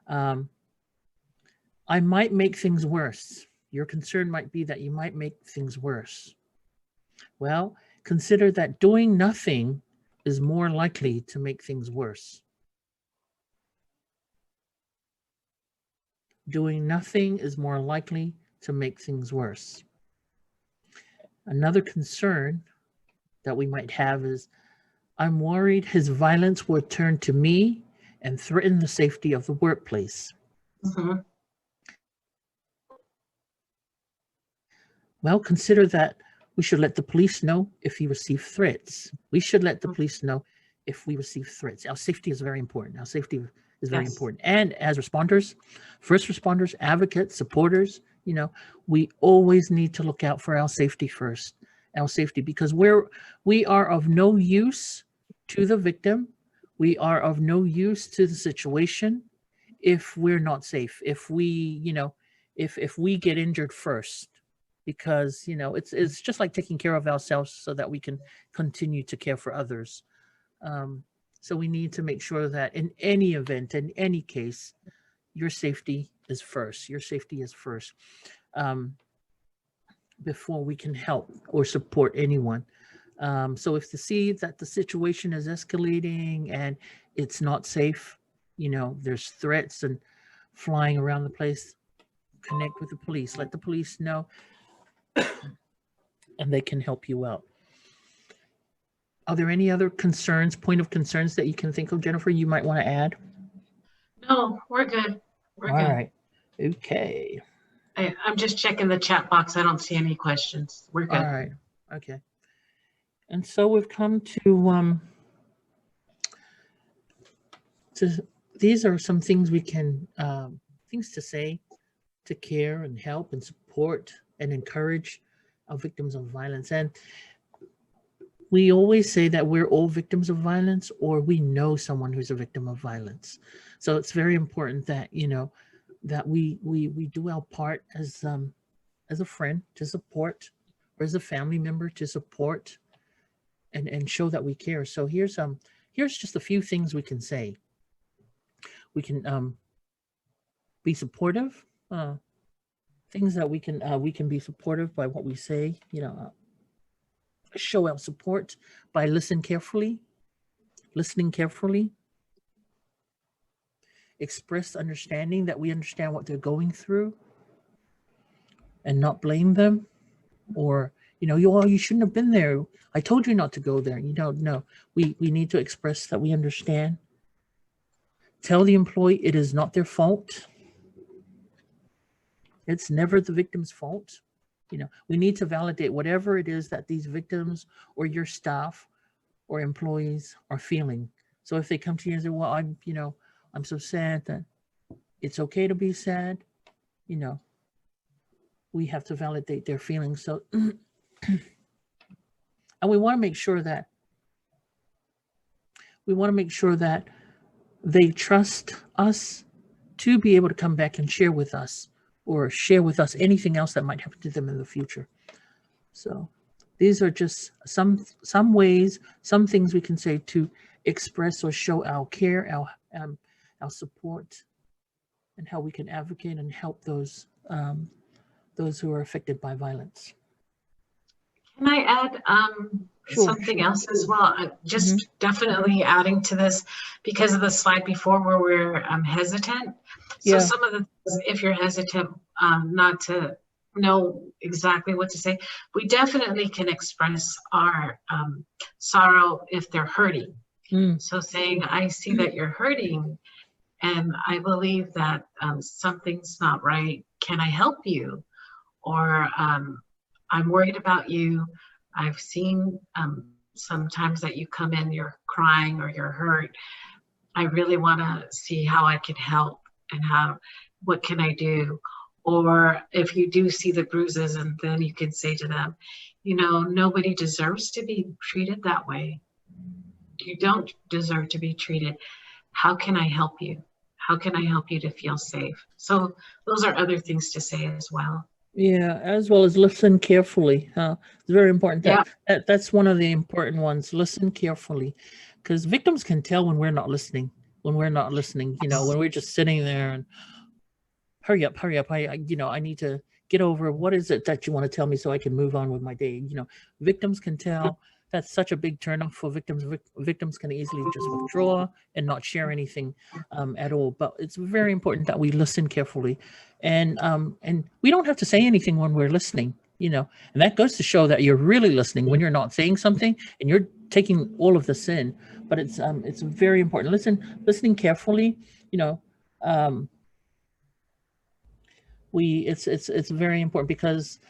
Speaker 1: I might make things worse. Your concern might be that you might make things worse. Well, consider that doing nothing is more likely to make things worse. Doing nothing is more likely to make things worse. Another concern that we might have is, I'm worried his violence will turn to me and threaten the safety of the workplace.
Speaker 2: Mm-hmm.
Speaker 1: Well, consider that we should let the police know if he receives threats. We should let the police know if we receive threats. Our safety is very important. Our safety is very
Speaker 2: Yes.
Speaker 1: important. And as responders, first responders, advocates, supporters, we always need to look out for our safety first, our safety, because we are of no use to the victim. We are of no use to the situation if we're not safe, if we, if we get injured first, because, it's just like taking care of ourselves so that we can continue to care for others. So we need to make sure that in any event, in any case, your safety is first. Your safety is first, before we can help or support anyone. So if to see that the situation is escalating and it's not safe, there's threats and flying around the place, connect with the police, let the police know, and they can help you out. Are there any other point of concerns that you can think of, Jennifer, you might want to add?
Speaker 2: No, we're good. We're
Speaker 1: All
Speaker 2: good.
Speaker 1: right. Okay.
Speaker 2: I'm just checking the chat box. I don't see any questions. We're good.
Speaker 1: All right. Okay. And so we've come to these are some things we can, things to say to care and help and support and encourage our victims of violence. And we always say that we're all victims of violence, or we know someone who's a victim of violence. So it's very important that, that we do our part as a friend to support, or as a family member to support and show that we care. So here's just a few things we can say. We can be supportive, things that we can be supportive by what we say, show our support by listening carefully, express understanding, that we understand what they're going through and not blame them, or, you shouldn't have been there. I told you not to go there. No, we need to express that we understand. Tell the employee it is not their fault. It's never the victim's fault. We need to validate whatever it is that these victims or your staff or employees are feeling. So if they come to you and say, well, I'm so sad, that it's okay to be sad, we have to validate their feelings. So, and we want to make sure that they trust us to be able to come back and share with us, or share with us anything else that might happen to them in the future. So these are just some ways, some things we can say to express or show our care, our support, and how we can advocate and help those who are affected by violence.
Speaker 2: Can I add something else as well? Just definitely adding to this because of the slide before where we're hesitant. So some of the things, if you're hesitant not to know exactly what to say, we definitely can express our sorrow if they're hurting. So saying, I see that you're hurting, and I believe that something's not right. Can I help you? Or I'm worried about you. I've seen sometimes that you come in, you're crying or you're hurt. I really want to see how I can help, and what can I do? Or if you do see the bruises, and then you can say to them, nobody deserves to be treated that way. You don't deserve to be treated. How can I help you? How can I help you to feel safe? So those are other things to say as well.
Speaker 1: Yeah, as well as listen carefully. It's very important. That's one of the important ones. Listen carefully, because victims can tell when we're not listening. When we're just sitting there and hurry up. I need to get over. What is it that you want to tell me so I can move on with my day? Victims can tell. That's such a big turnoff for victims. Victims can easily just withdraw and not share anything at all. But it's very important that we listen carefully, and we don't have to say anything when we're listening. And that goes to show that you're really listening when you're not saying something and you're taking all of this in. But it's very important. Listening carefully. It's very important because.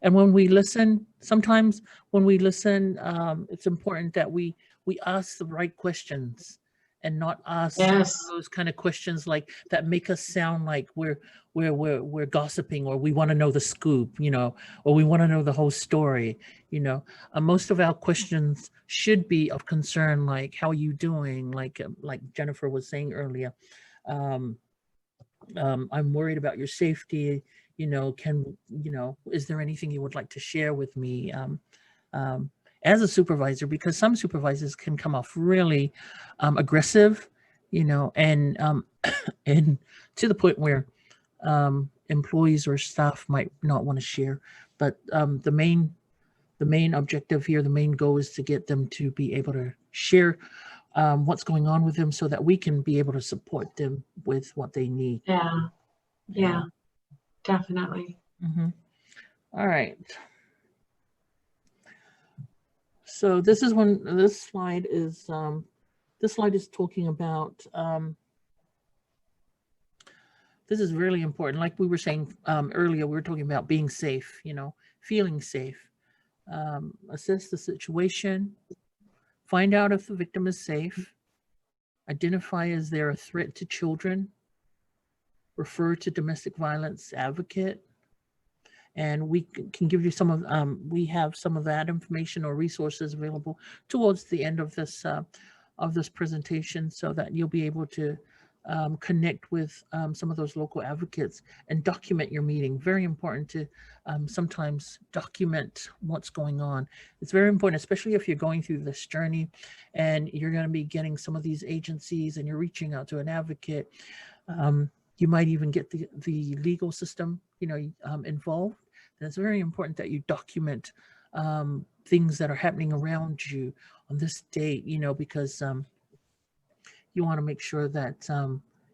Speaker 1: And when we listen, sometimes when we listen, it's important that we ask the right questions and not ask
Speaker 2: Yes.
Speaker 1: those kind of questions like that make us sound like we're gossiping, or we want to know the scoop, or we want to know the whole story. Most of our questions should be of concern, like how are you doing, like Jennifer was saying earlier. I'm worried about your safety. Is there anything you would like to share with me? As a supervisor, because some supervisors can come off really aggressive, and and to the point where employees or staff might not want to share. But the main objective here, the main goal is to get them to be able to share what's going on with them, so that we can be able to support them with what they need.
Speaker 2: Yeah, definitely.
Speaker 1: Mm-hmm. All right. So this slide is talking about, this is really important. Like we were saying earlier, we were talking about being safe, feeling safe. Assess the situation, find out if the victim is safe, identify is there a threat to children, refer to domestic violence advocate. And we can give you some of, we have some of that information or resources available towards the end of this presentation, so that you'll be able to connect with some of those local advocates and document your meeting. Very important to sometimes document what's going on. It's very important, especially if you're going through this journey and you're going to be getting some of these agencies and you're reaching out to an advocate. You might even get the legal system, involved. And it's very important that you document things that are happening around you on this date, because you want to make sure that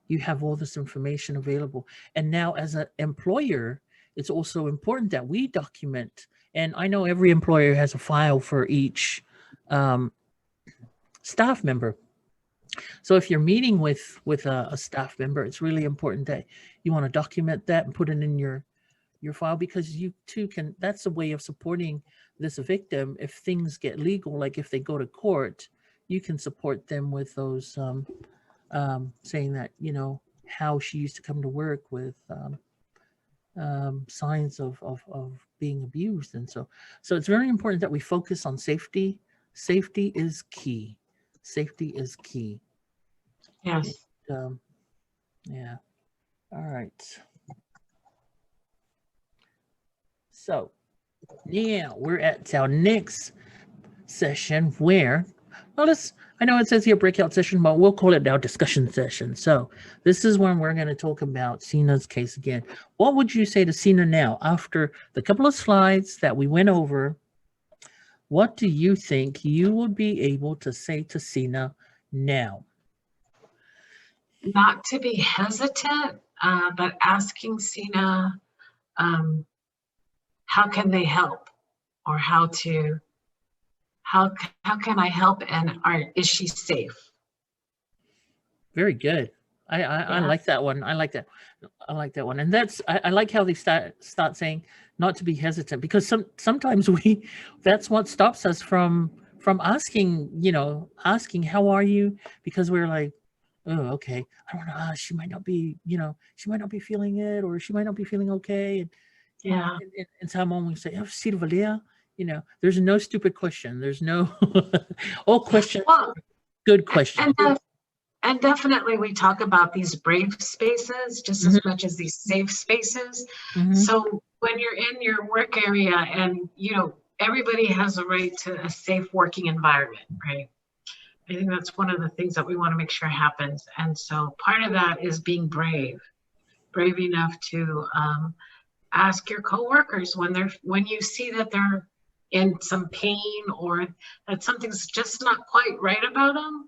Speaker 1: you have all this information available. And now as an employer, it's also important that we document. And I know every employer has a file for each staff member. So if you're meeting with a staff member, it's really important that you want to document that and put it in your file, because you too can, that's a way of supporting this victim. If things get legal, like if they go to court, you can support them with those saying that, how she used to come to work with signs of being abused. And so it's very important that we focus on safety. Safety is key. Safety is key.
Speaker 2: Yes.
Speaker 1: Yeah. All right. So now we're at our next session where, well, I know it says here breakout session, but we'll call it our discussion session. So this is when we're going to talk about Sina's case again. What would you say to Sina now after the couple of slides that we went over? What do you think you would be able to say to Sina now?
Speaker 2: Not to be hesitant, but asking Sina, how can they help, or how can I help, and is she safe?
Speaker 1: Very good. I like that one. I like that one. And I like how they start saying not to be hesitant, because sometimes that's what stops us from asking, asking how are you, because we're like, oh, okay, I don't know, she might not be, she might not be feeling it, or she might not be feeling okay. And
Speaker 2: Yeah.
Speaker 1: And someone will say, oh, Sina Valia, there's no stupid question. There's no, all questions, good questions.
Speaker 2: And definitely we talk about these brave spaces just as much as these safe spaces. So when you're in your work area and, everybody has a right to a safe working environment, right? I think that's one of the things that we want to make sure happens. And so part of that is being brave enough to ask your coworkers when you see that they're in some pain, or that something's just not quite right about them.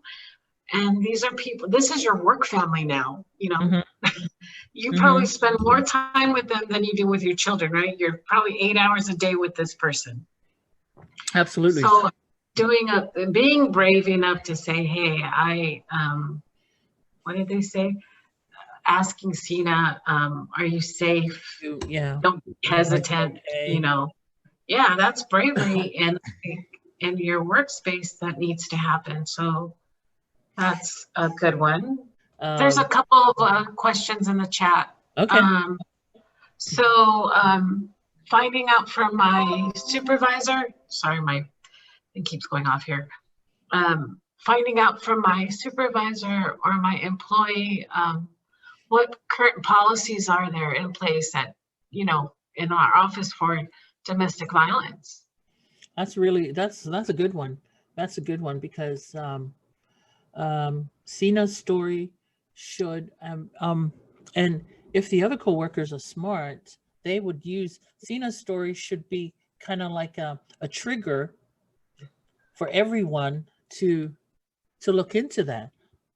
Speaker 2: And these are people, this is your work family now, you probably spend more time with them than you do with your children, right? You're probably 8 hours a day with this person.
Speaker 1: Absolutely.
Speaker 2: So being brave enough to say, hey, what did they say? Asking Sina, are you safe?
Speaker 1: Yeah.
Speaker 2: Don't be hesitant, Yeah, that's bravery in your workspace that needs to happen. So That's a good one. There's a couple of questions in the chat.
Speaker 1: Okay.
Speaker 2: Finding out from my supervisor, sorry, my thing keeps going off here. Finding out from my supervisor or my employee, what current policies are there in place at, in our office for domestic violence?
Speaker 1: That's a good one. That's a good one because Sina's story should and if the other coworkers are smart, they would use Sina's story should be kind of like a trigger for everyone to look into that,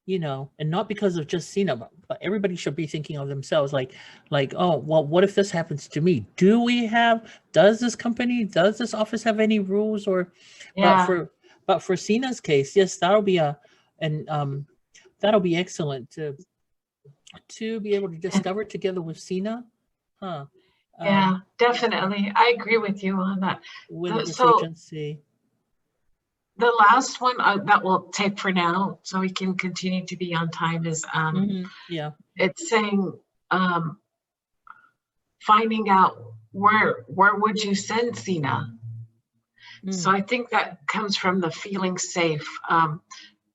Speaker 1: and not because of just Sina, but everybody should be thinking of themselves like, oh, well, what if this happens to me? Does this office have any rules or,
Speaker 2: Yeah.
Speaker 1: but for Sina's case, yes, that'll be that'll be excellent to be able to discover together with Sina.
Speaker 2: Yeah, definitely. I agree with you on that.
Speaker 1: With this
Speaker 2: So
Speaker 1: agency.
Speaker 2: the last one that we'll take for now, so we can continue to be on time, is
Speaker 1: yeah,
Speaker 2: it's saying finding out where would you send Sina? So I think that comes from the feeling safe,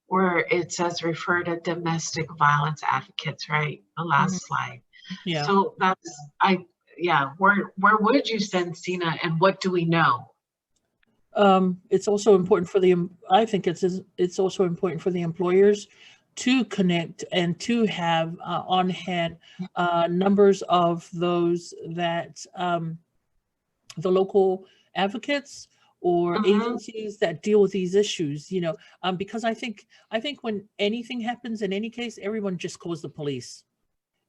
Speaker 2: where it says refer to domestic violence advocates, right? The last slide.
Speaker 1: Yeah.
Speaker 2: So where would you send Sina, and what do we know?
Speaker 1: It's also important for I think it's also important for the employers to connect and to have on hand numbers of those that the local advocates or agencies that deal with these issues, because I think when anything happens in any case, everyone just calls the police.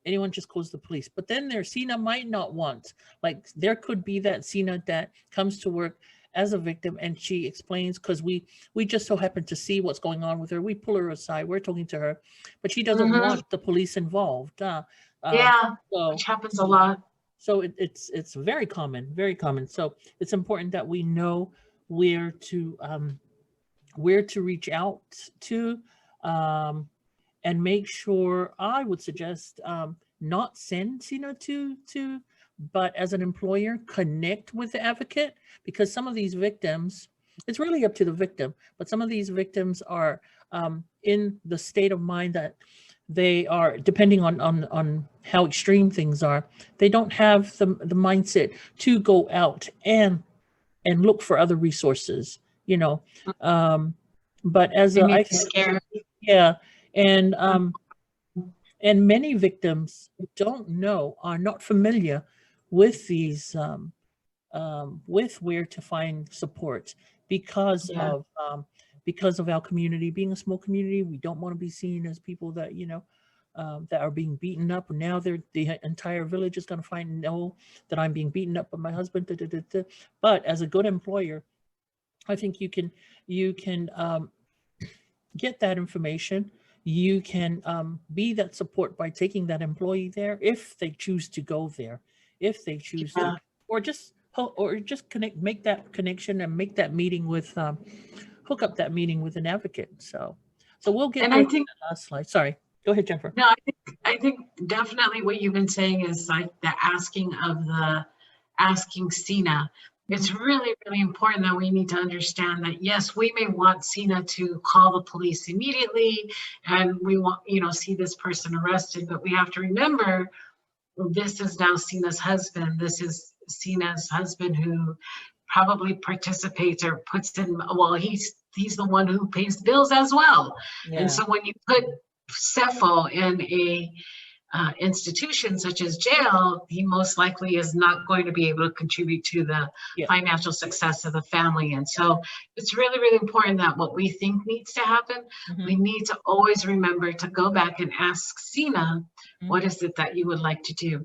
Speaker 1: Anyone just calls the police. But then Sina might not want, like there could be that Sina that comes to work as a victim and she explains, because we just so happen to see what's going on with her. We pull her aside, we're talking to her, but she doesn't want the police involved.
Speaker 2: Which happens a lot.
Speaker 1: So it's very common, very common. So it's important that we know where to reach out to, and make sure, I would suggest not send Sina to, but as an employer, connect with the advocate, because some of these victims, it's really up to the victim, but some of these victims are in the state of mind that they are, depending on how extreme things are, they don't have the mindset to go out and look for other resources, but as I think, yeah, and many victims are not familiar with these, with where to find support because of our community being a small community. We don't want to be seen as people that, that are being beaten up. Now the entire village is going to know that I'm being beaten up by my husband. But as a good employer, I think you can get that information. You can be that support by taking that employee there if they choose to go there, if they choose to, or just connect, make that connection and make that meeting with, hook up that meeting with an advocate. So we'll get. And I think that last slide. Sorry, go ahead, Jennifer.
Speaker 2: No, I think definitely what you've been saying is like the asking Sina. It's really, really important that we need to understand that, yes, we may want Sina to call the police immediately and we want, see this person arrested, but we have to remember this is now Sina's husband. This is Sina's husband who probably participates or puts in, well, he's the one who pays the bills as well. Yeah. And so when you put Cepho in a institution such as jail, he most likely is not going to be able to contribute to the financial success of the family. And so it's really, really important that what we think needs to happen, we need to always remember to go back and ask Sina, what is it that you would like to do?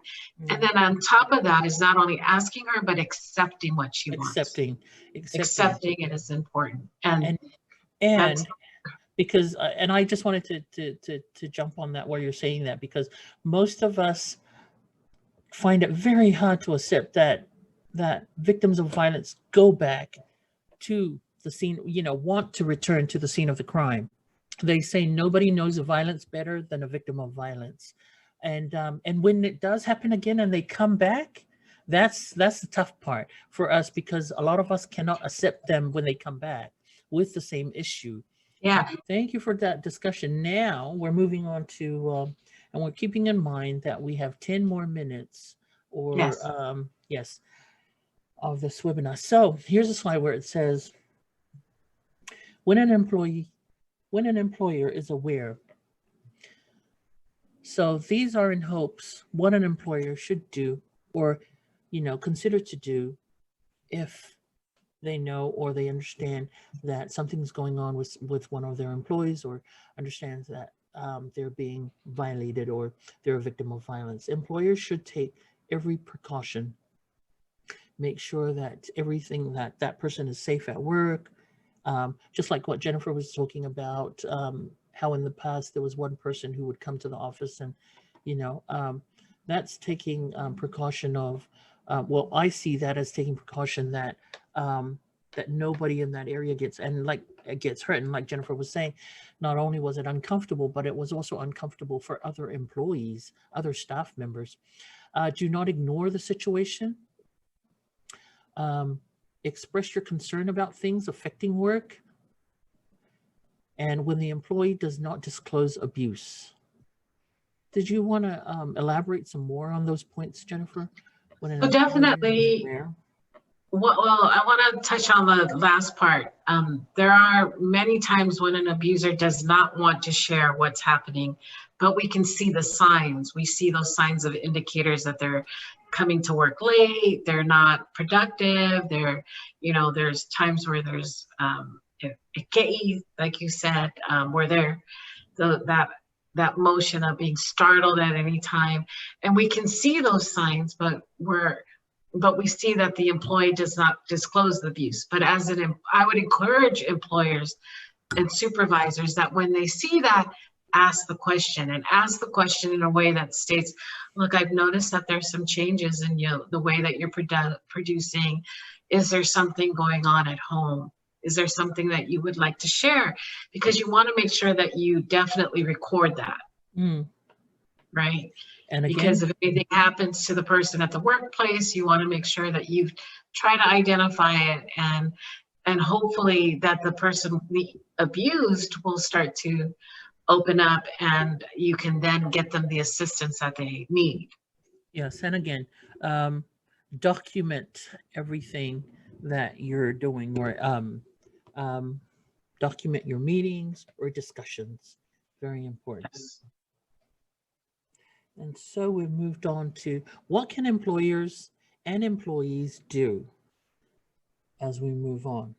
Speaker 2: And then on top of that is not only asking her, but accepting what she wants. Accepting it is important.
Speaker 1: And because, and I just wanted to jump on that while you're saying that, because most of us find it very hard to accept that victims of violence go back to the scene, want to return to the scene of the crime. They say nobody knows a violence better than a victim of violence. And when it does happen again and they come back, that's the tough part for us, because a lot of us cannot accept them when they come back with the same issue.
Speaker 2: Yeah,
Speaker 1: Thank you for that discussion. Now we're moving on to, and we're keeping in mind that we have 10 more minutes or,
Speaker 2: yes.
Speaker 1: yes, of this webinar. So here's a slide where it says, when an employer is aware. So these are in hopes what an employer should do or, consider to do if they know or they understand that something's going on with one of their employees, or understands that they're being violated or they're a victim of violence. Employers should take every precaution, make sure that everything that person is safe at work, just like what Jennifer was talking about, how in the past there was one person who would come to the office and, that's taking precaution of, well, I see that as taking precaution that that nobody in that area gets hurt. And like Jennifer was saying, not only was it uncomfortable, but it was also uncomfortable for other employees, other staff members. Do not ignore the situation. Express your concern about things affecting work. And when the employee does not disclose abuse. Did you want to elaborate some more on those points, Jennifer? When an
Speaker 2: So
Speaker 1: employer is
Speaker 2: definitely,
Speaker 1: aware?
Speaker 2: well, I want to touch on the last part. There are many times when an abuser does not want to share what's happening, but we can see the signs. We see those signs of indicators that they're coming to work late, they're not productive, there's times where there's like you said, where they're that motion of being startled at any time. And we can see those signs, but we see that the employee does not disclose the abuse. But I would encourage employers and supervisors that when they see that, ask the question in a way that states, look, I've noticed that there's some changes in the way that you're producing. Is there something going on at home? Is there something that you would like to share? Because you want to make sure that you definitely record that, right?
Speaker 1: And again,
Speaker 2: Because if anything happens to the person at the workplace, you want to make sure that you try to identify it, and hopefully that the person abused will start to open up, and you can then get them the assistance that they need.
Speaker 1: yes, and again, document everything that you're doing, or document your meetings or discussions. Very important.
Speaker 2: Yes.
Speaker 1: And so we've moved on to what can employers and employees do as we move on.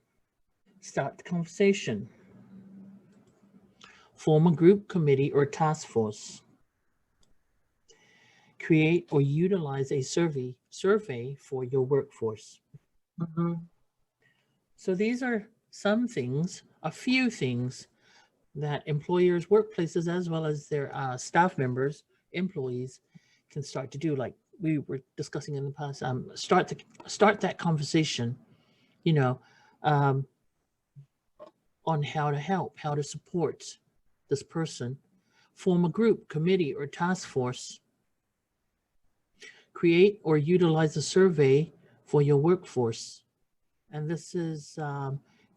Speaker 1: Start the conversation. Form a group, committee, or task force. Create or utilize a survey for your workforce.
Speaker 2: Mm-hmm.
Speaker 1: So these are some things, a few things that employers, workplaces, as well as their staff members, employees can start to do, like we were discussing in the past. Start that conversation, on how to help, how to support this person. Form a group, committee, or task force. Create or utilize a survey for your workforce. And this is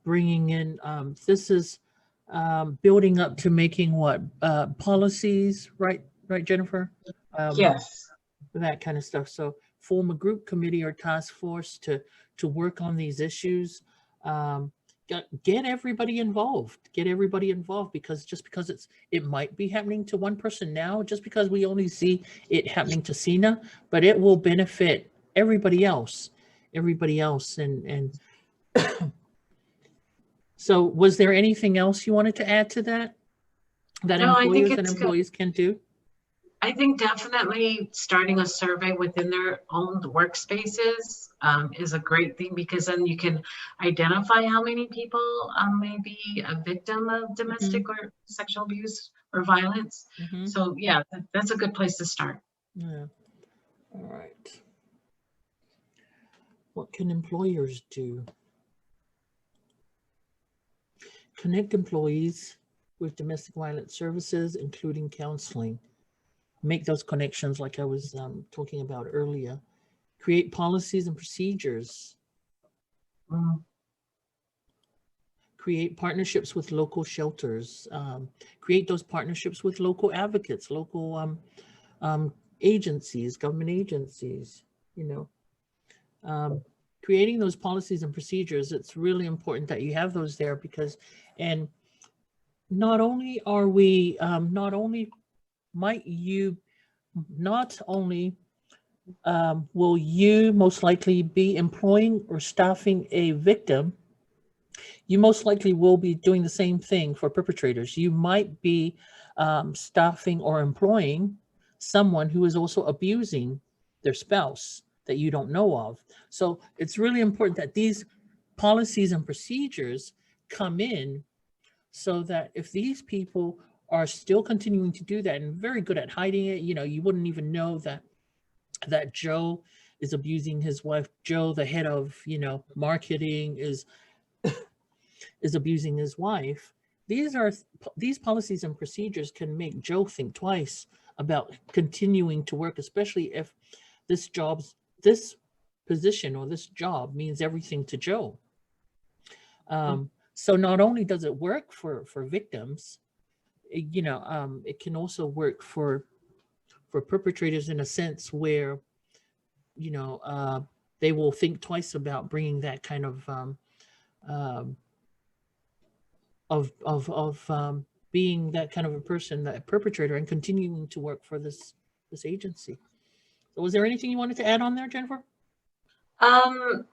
Speaker 1: bringing in, building up to making what, policies, right, Jennifer?
Speaker 2: Yes.
Speaker 1: That kind of stuff. So form a group, committee, or task force to work on these issues. Get everybody involved. Get everybody involved, because just because it might be happening to one person now, just because we only see it happening to Sina, but it will benefit everybody else. And so was there anything else you wanted to add to that
Speaker 2: No, I think
Speaker 1: employers and
Speaker 2: it's good.
Speaker 1: employees can do?
Speaker 2: I think definitely starting a survey within their own workspaces is a great thing, because then you can identify how many people may be a victim of domestic or sexual abuse or violence. So yeah, that's a good place to start.
Speaker 1: Yeah. All right. What can employers do? Connect employees with domestic violence services, including counseling. Make those connections like I was talking about earlier. Create policies and procedures. Create partnerships with local shelters. Create those partnerships with local advocates, local agencies, government agencies, you know. Creating those policies and procedures, it's really important that you have those there because, and not only are we, not only will you most likely be employing or staffing a victim, you most likely will be doing the same thing for perpetrators. You might be staffing or employing someone who is also abusing their spouse that you don't know of. So it's really important that these policies and procedures come in so that if these people are still continuing to do that and very good at hiding it, you know, you wouldn't even know that Joe is abusing his wife. Joe, the head of, you know, marketing is abusing his wife. These policies and procedures can make Joe think twice about continuing to work, especially if this position or this job means everything to Joe. So not only does it work for victims, you know, it can also work for perpetrators in a sense where, you know, they will think twice about bringing that kind of being that kind of a person, that perpetrator, and continuing to work for this agency. So was there anything you wanted to add on there, Jennifer?
Speaker 2: No,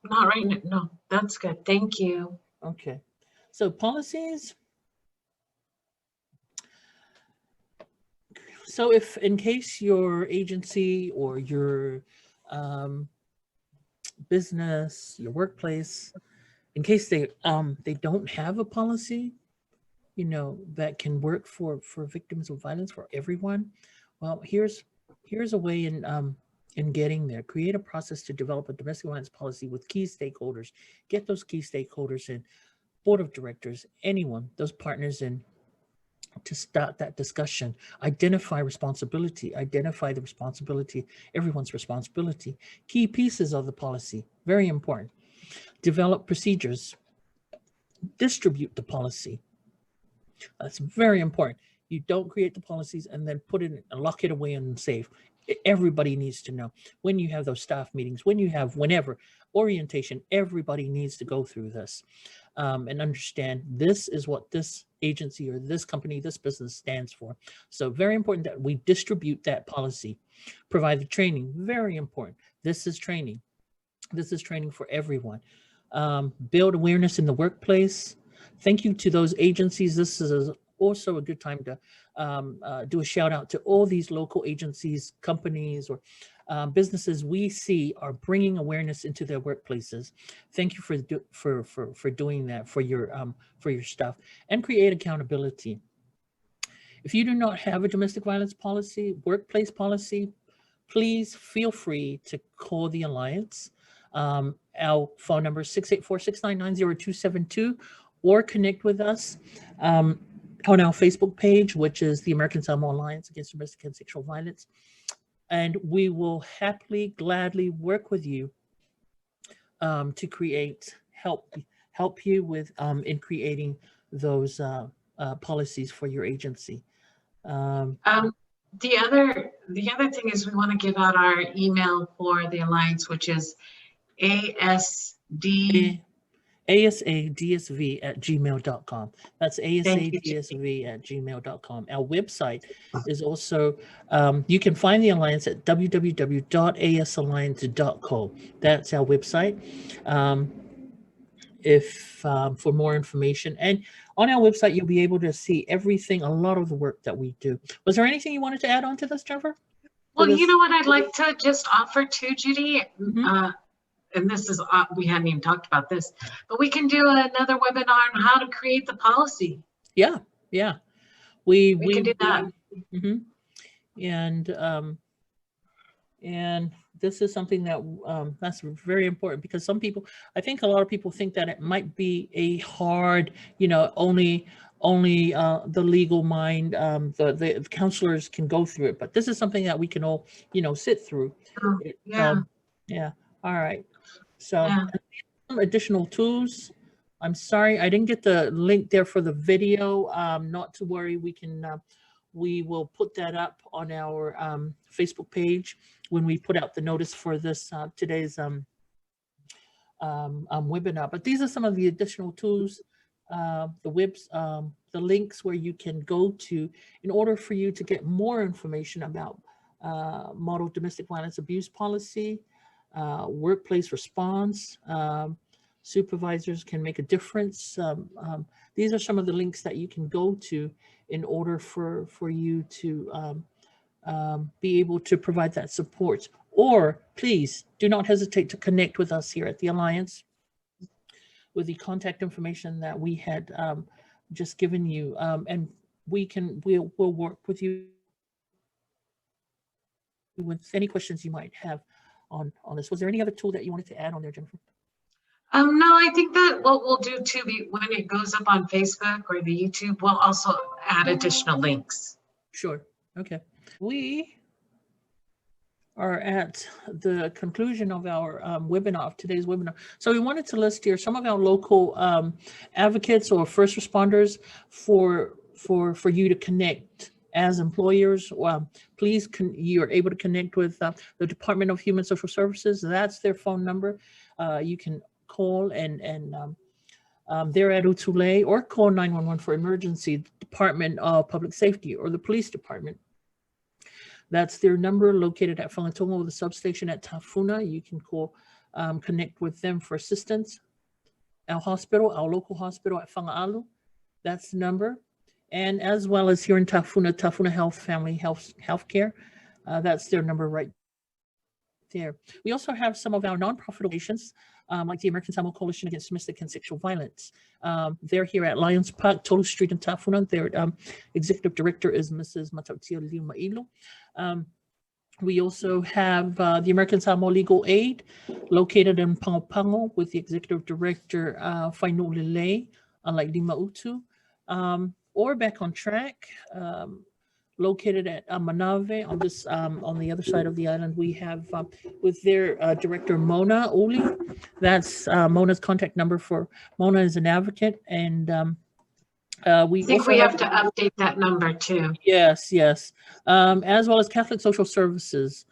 Speaker 2: not right now. No, that's good. Thank you.
Speaker 1: Okay. So policies. So if in case your agency or your business, your workplace, in case they don't have a policy, you know, that can work for victims of violence, for everyone, well, here's a way in getting there. Create a process to develop a domestic violence policy with key stakeholders. Get those key stakeholders in, board of directors, anyone, those partners in, to start that discussion. Identify responsibility, identify the responsibility, everyone's responsibility. Key pieces of the policy, very important. Develop procedures, distribute the policy. That's very important. You don't create the policies and then put it and lock it away and save. Everybody needs to know when you have those staff meetings, when you have whenever orientation, everybody needs to go through this and understand this is what this agency or this company, this business stands for. So very important that we distribute that policy. Provide the training, very important. This is training. This is training for everyone. Build awareness in the workplace. Thank you to those agencies. This is also a good time to do a shout out to all these local agencies, companies, or businesses we see are bringing awareness into their workplaces. Thank you for doing that for your staff, and create accountability. If you do not have a domestic violence policy, workplace policy, please feel free to call the Alliance. Our phone number is 684-699-0272, or connect with us on our Facebook page, which is the American Samoa Alliance Against Domestic and Sexual Violence. And we will happily, gladly work with you to help you with in creating those policies for your agency.
Speaker 2: The other thing is we want to give out our email for the Alliance, which is
Speaker 1: asadsv@gmail.com. That's asadsv@gmail.com. Our website is also, you can find the Alliance at www.asalliance.co. That's our website. For more information, and on our website, you'll be able to see everything, a lot of the work that we do. Was there anything you wanted to add on to this, Jennifer?
Speaker 2: Well, you know what I'd like to just offer too, Judy?
Speaker 1: Mm-hmm.
Speaker 2: And this is, we hadn't even talked about this, but we can do another webinar on how to create the policy.
Speaker 1: Yeah. We
Speaker 2: can do that.
Speaker 1: Mm-hmm. And this is something that that's very important, because some people, I think a lot of people think that it might be a hard, you know, only the legal mind, the counselors can go through it, but this is something that we can all, you know, sit through.
Speaker 2: Yeah.
Speaker 1: Yeah. All right. So
Speaker 2: Yeah.
Speaker 1: some additional tools. I'm sorry, I didn't get the link there for the video. Not to worry, we will put that up on our Facebook page when we put out the notice for this today's webinar. But these are some of the additional tools, the links where you can go to in order for you to get more information about model domestic violence abuse policy, workplace response. Supervisors can make a difference. These are some of the links that you can go to in order for you to be able to provide that support. Or please do not hesitate to connect with us here at the Alliance with the contact information that we had just given you, and we'll work with you with any questions you might have on this. Was there any other tool that you wanted to add on there, Jennifer?
Speaker 2: No, I think that what we'll do too, when it goes up on Facebook or the YouTube, we'll also add additional links.
Speaker 1: Sure. Okay. We are at the conclusion of our webinar, of today's webinar. So we wanted to list here some of our local advocates or first responders for you to connect as employers. Please, you're able to connect with the Department of Human Social Services. That's their phone number. You can call and they're at Utule, or call 911 for emergency, Department of Public Safety or the police department. That's their number, located at Whangatonga with a substation at Tafuna. You can call, connect with them for assistance. Our hospital, our local hospital at Whangaalu, that's the number. And as well as here in Tafuna, Tafuna Health Family Healthcare, that's their number right there. We also have some of our nonprofit organizations, like the American Samoa Coalition Against Domestic and Sexual Violence. They're here at Lions Park, Tolu Street in Tafuna. Their executive director is Mrs. Matautia Liumailu. We also have the American Samoa Legal Aid, located in Pangopango, with the executive director, Whainu Lele, like Lima Utu. Or Back on Track, located at Manave, on this on the other side of the island. We have with their director Mona Uli. That's Mona's contact number. For Mona is an advocate, and we
Speaker 2: I think we have to update that number too.
Speaker 1: Yes, yes. As well as Catholic Social Services.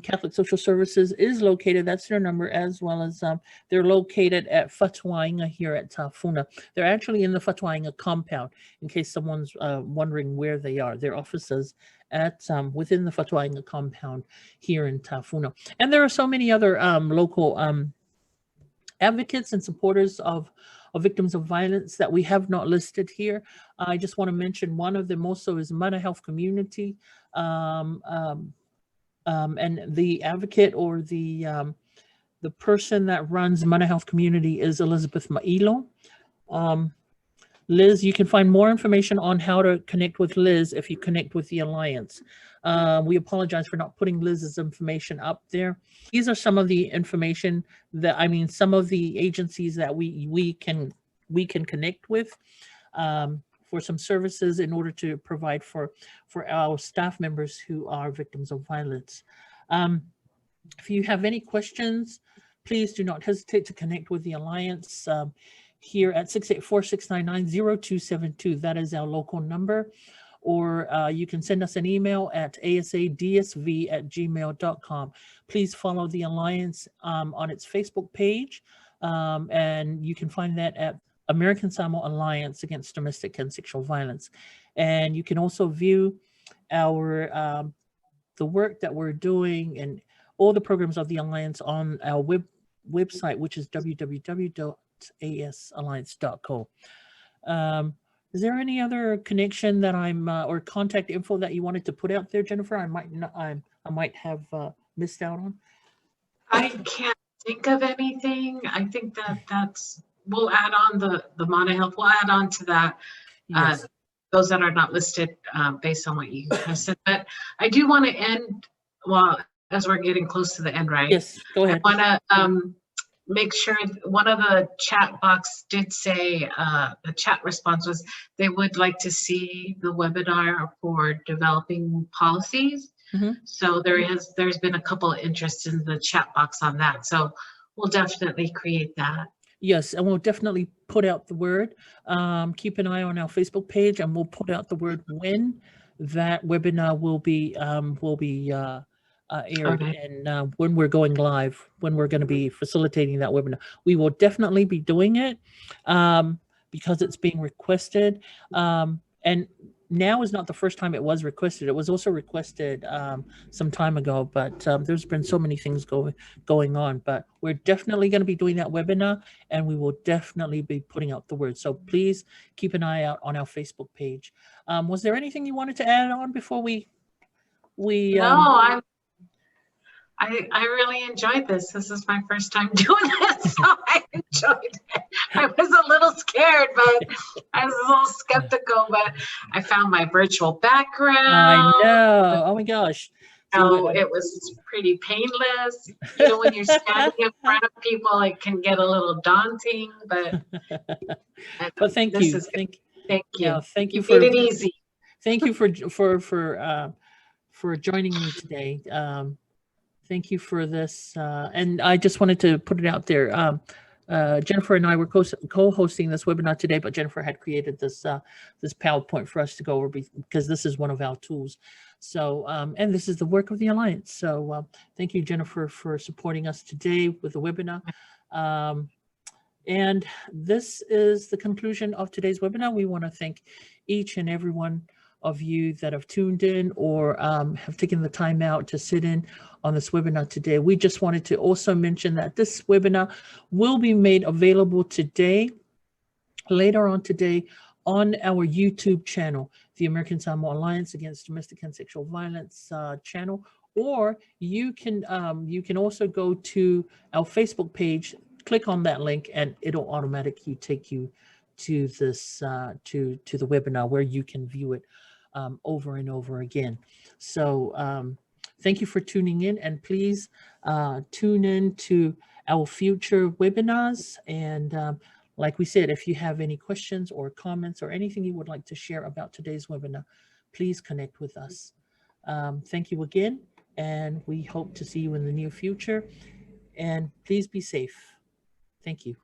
Speaker 1: Catholic Social Services is located, that's their number, as well as they're located at Fatuainga here at Tafuna. They're actually in the Fatuainga compound, in case someone's wondering where they are. Their offices at within the Fatuainga compound here in Tafuna. And there are so many other local advocates and supporters of victims of violence that we have not listed here. I just want to mention one of them also is Mana Health Community. And the advocate or the person that runs Mana Health Community is Elizabeth Mailo. Liz, you can find more information on how to connect with Liz if you connect with the Alliance. We apologize for not putting Liz's information up there. These are some of the information that, I mean, some of the agencies that we can connect with for some services in order to provide for our staff members who are victims of violence. If you have any questions, please do not hesitate to connect with the Alliance here at 684-699-0272. That is our local number. Or you can send us an email at asadsv@gmail.com. Please follow the Alliance on its Facebook page, and you can find that at American Samoa Alliance Against Domestic and Sexual Violence. And you can also view our the work that we're doing and all the programs of the Alliance on our website, which is www.asalliance.co. Is there any other connection that or contact info that you wanted to put out there, Jennifer? I might have missed out on.
Speaker 2: I can't think of anything. I think that's, we'll add on the Mana Health. We'll add on to that.
Speaker 1: Yes.
Speaker 2: Those that are not listed based on what you have said. But I do want to end, well, as we're getting close to the end, right?
Speaker 1: Yes, go
Speaker 2: I
Speaker 1: ahead.
Speaker 2: want to make sure one of the chat box did say, the chat response was they would like to see the webinar for developing policies.
Speaker 1: Mhm.
Speaker 2: So there's been a couple of interests in the chat box on that. So we'll definitely create that.
Speaker 1: Yes, and we'll definitely put out the word. Keep an eye on our Facebook page, and we'll put out the word when that webinar will be aired,
Speaker 2: Okay.
Speaker 1: and when we're going live, when we're going to be facilitating that webinar. We will definitely be doing it because it's being requested. And now is not the first time it was requested. It was also requested some time ago, but there's been so many things going on. But we're definitely going to be doing that webinar, and we will definitely be putting out the word. So please keep an eye out on our Facebook page. Was there anything you wanted to add on before we?
Speaker 2: No, I really enjoyed this. This is my first time doing it, so I enjoyed it. I was a little scared, but I was a little skeptical, but I found my virtual background.
Speaker 1: I know. Oh my gosh.
Speaker 2: So it was pretty painless. You know, when you're standing in front of people, it can get a little daunting, but
Speaker 1: But thank
Speaker 2: this
Speaker 1: you.
Speaker 2: is good.
Speaker 1: Thank you.
Speaker 2: Yeah,
Speaker 1: Thank you
Speaker 2: you
Speaker 1: for
Speaker 2: made it easy.
Speaker 1: Thank you for joining me today. Thank you for this. And I just wanted to put it out there. Jennifer and I were co-hosting this webinar today, but Jennifer had created this this PowerPoint for us to go over because this is one of our tools. So, and this is the work of the Alliance. So thank you, Jennifer, for supporting us today with the webinar. And this is the conclusion of today's webinar. We want to thank each and every one of you that have tuned in or have taken the time out to sit in on this webinar today. We just wanted to also mention that this webinar will be made available today, later on today, on our YouTube channel, the American Samoa Alliance Against Domestic and Sexual Violence channel, or you can also go to our Facebook page, click on that link, and it'll automatically take you to this to the webinar where you can view it over and over again. So thank you for tuning in, and please tune in to our future webinars. And like we said, if you have any questions or comments or anything you would like to share about today's webinar, please connect with us. Thank you again, and we hope to see you in the near future. And please be safe. Thank you.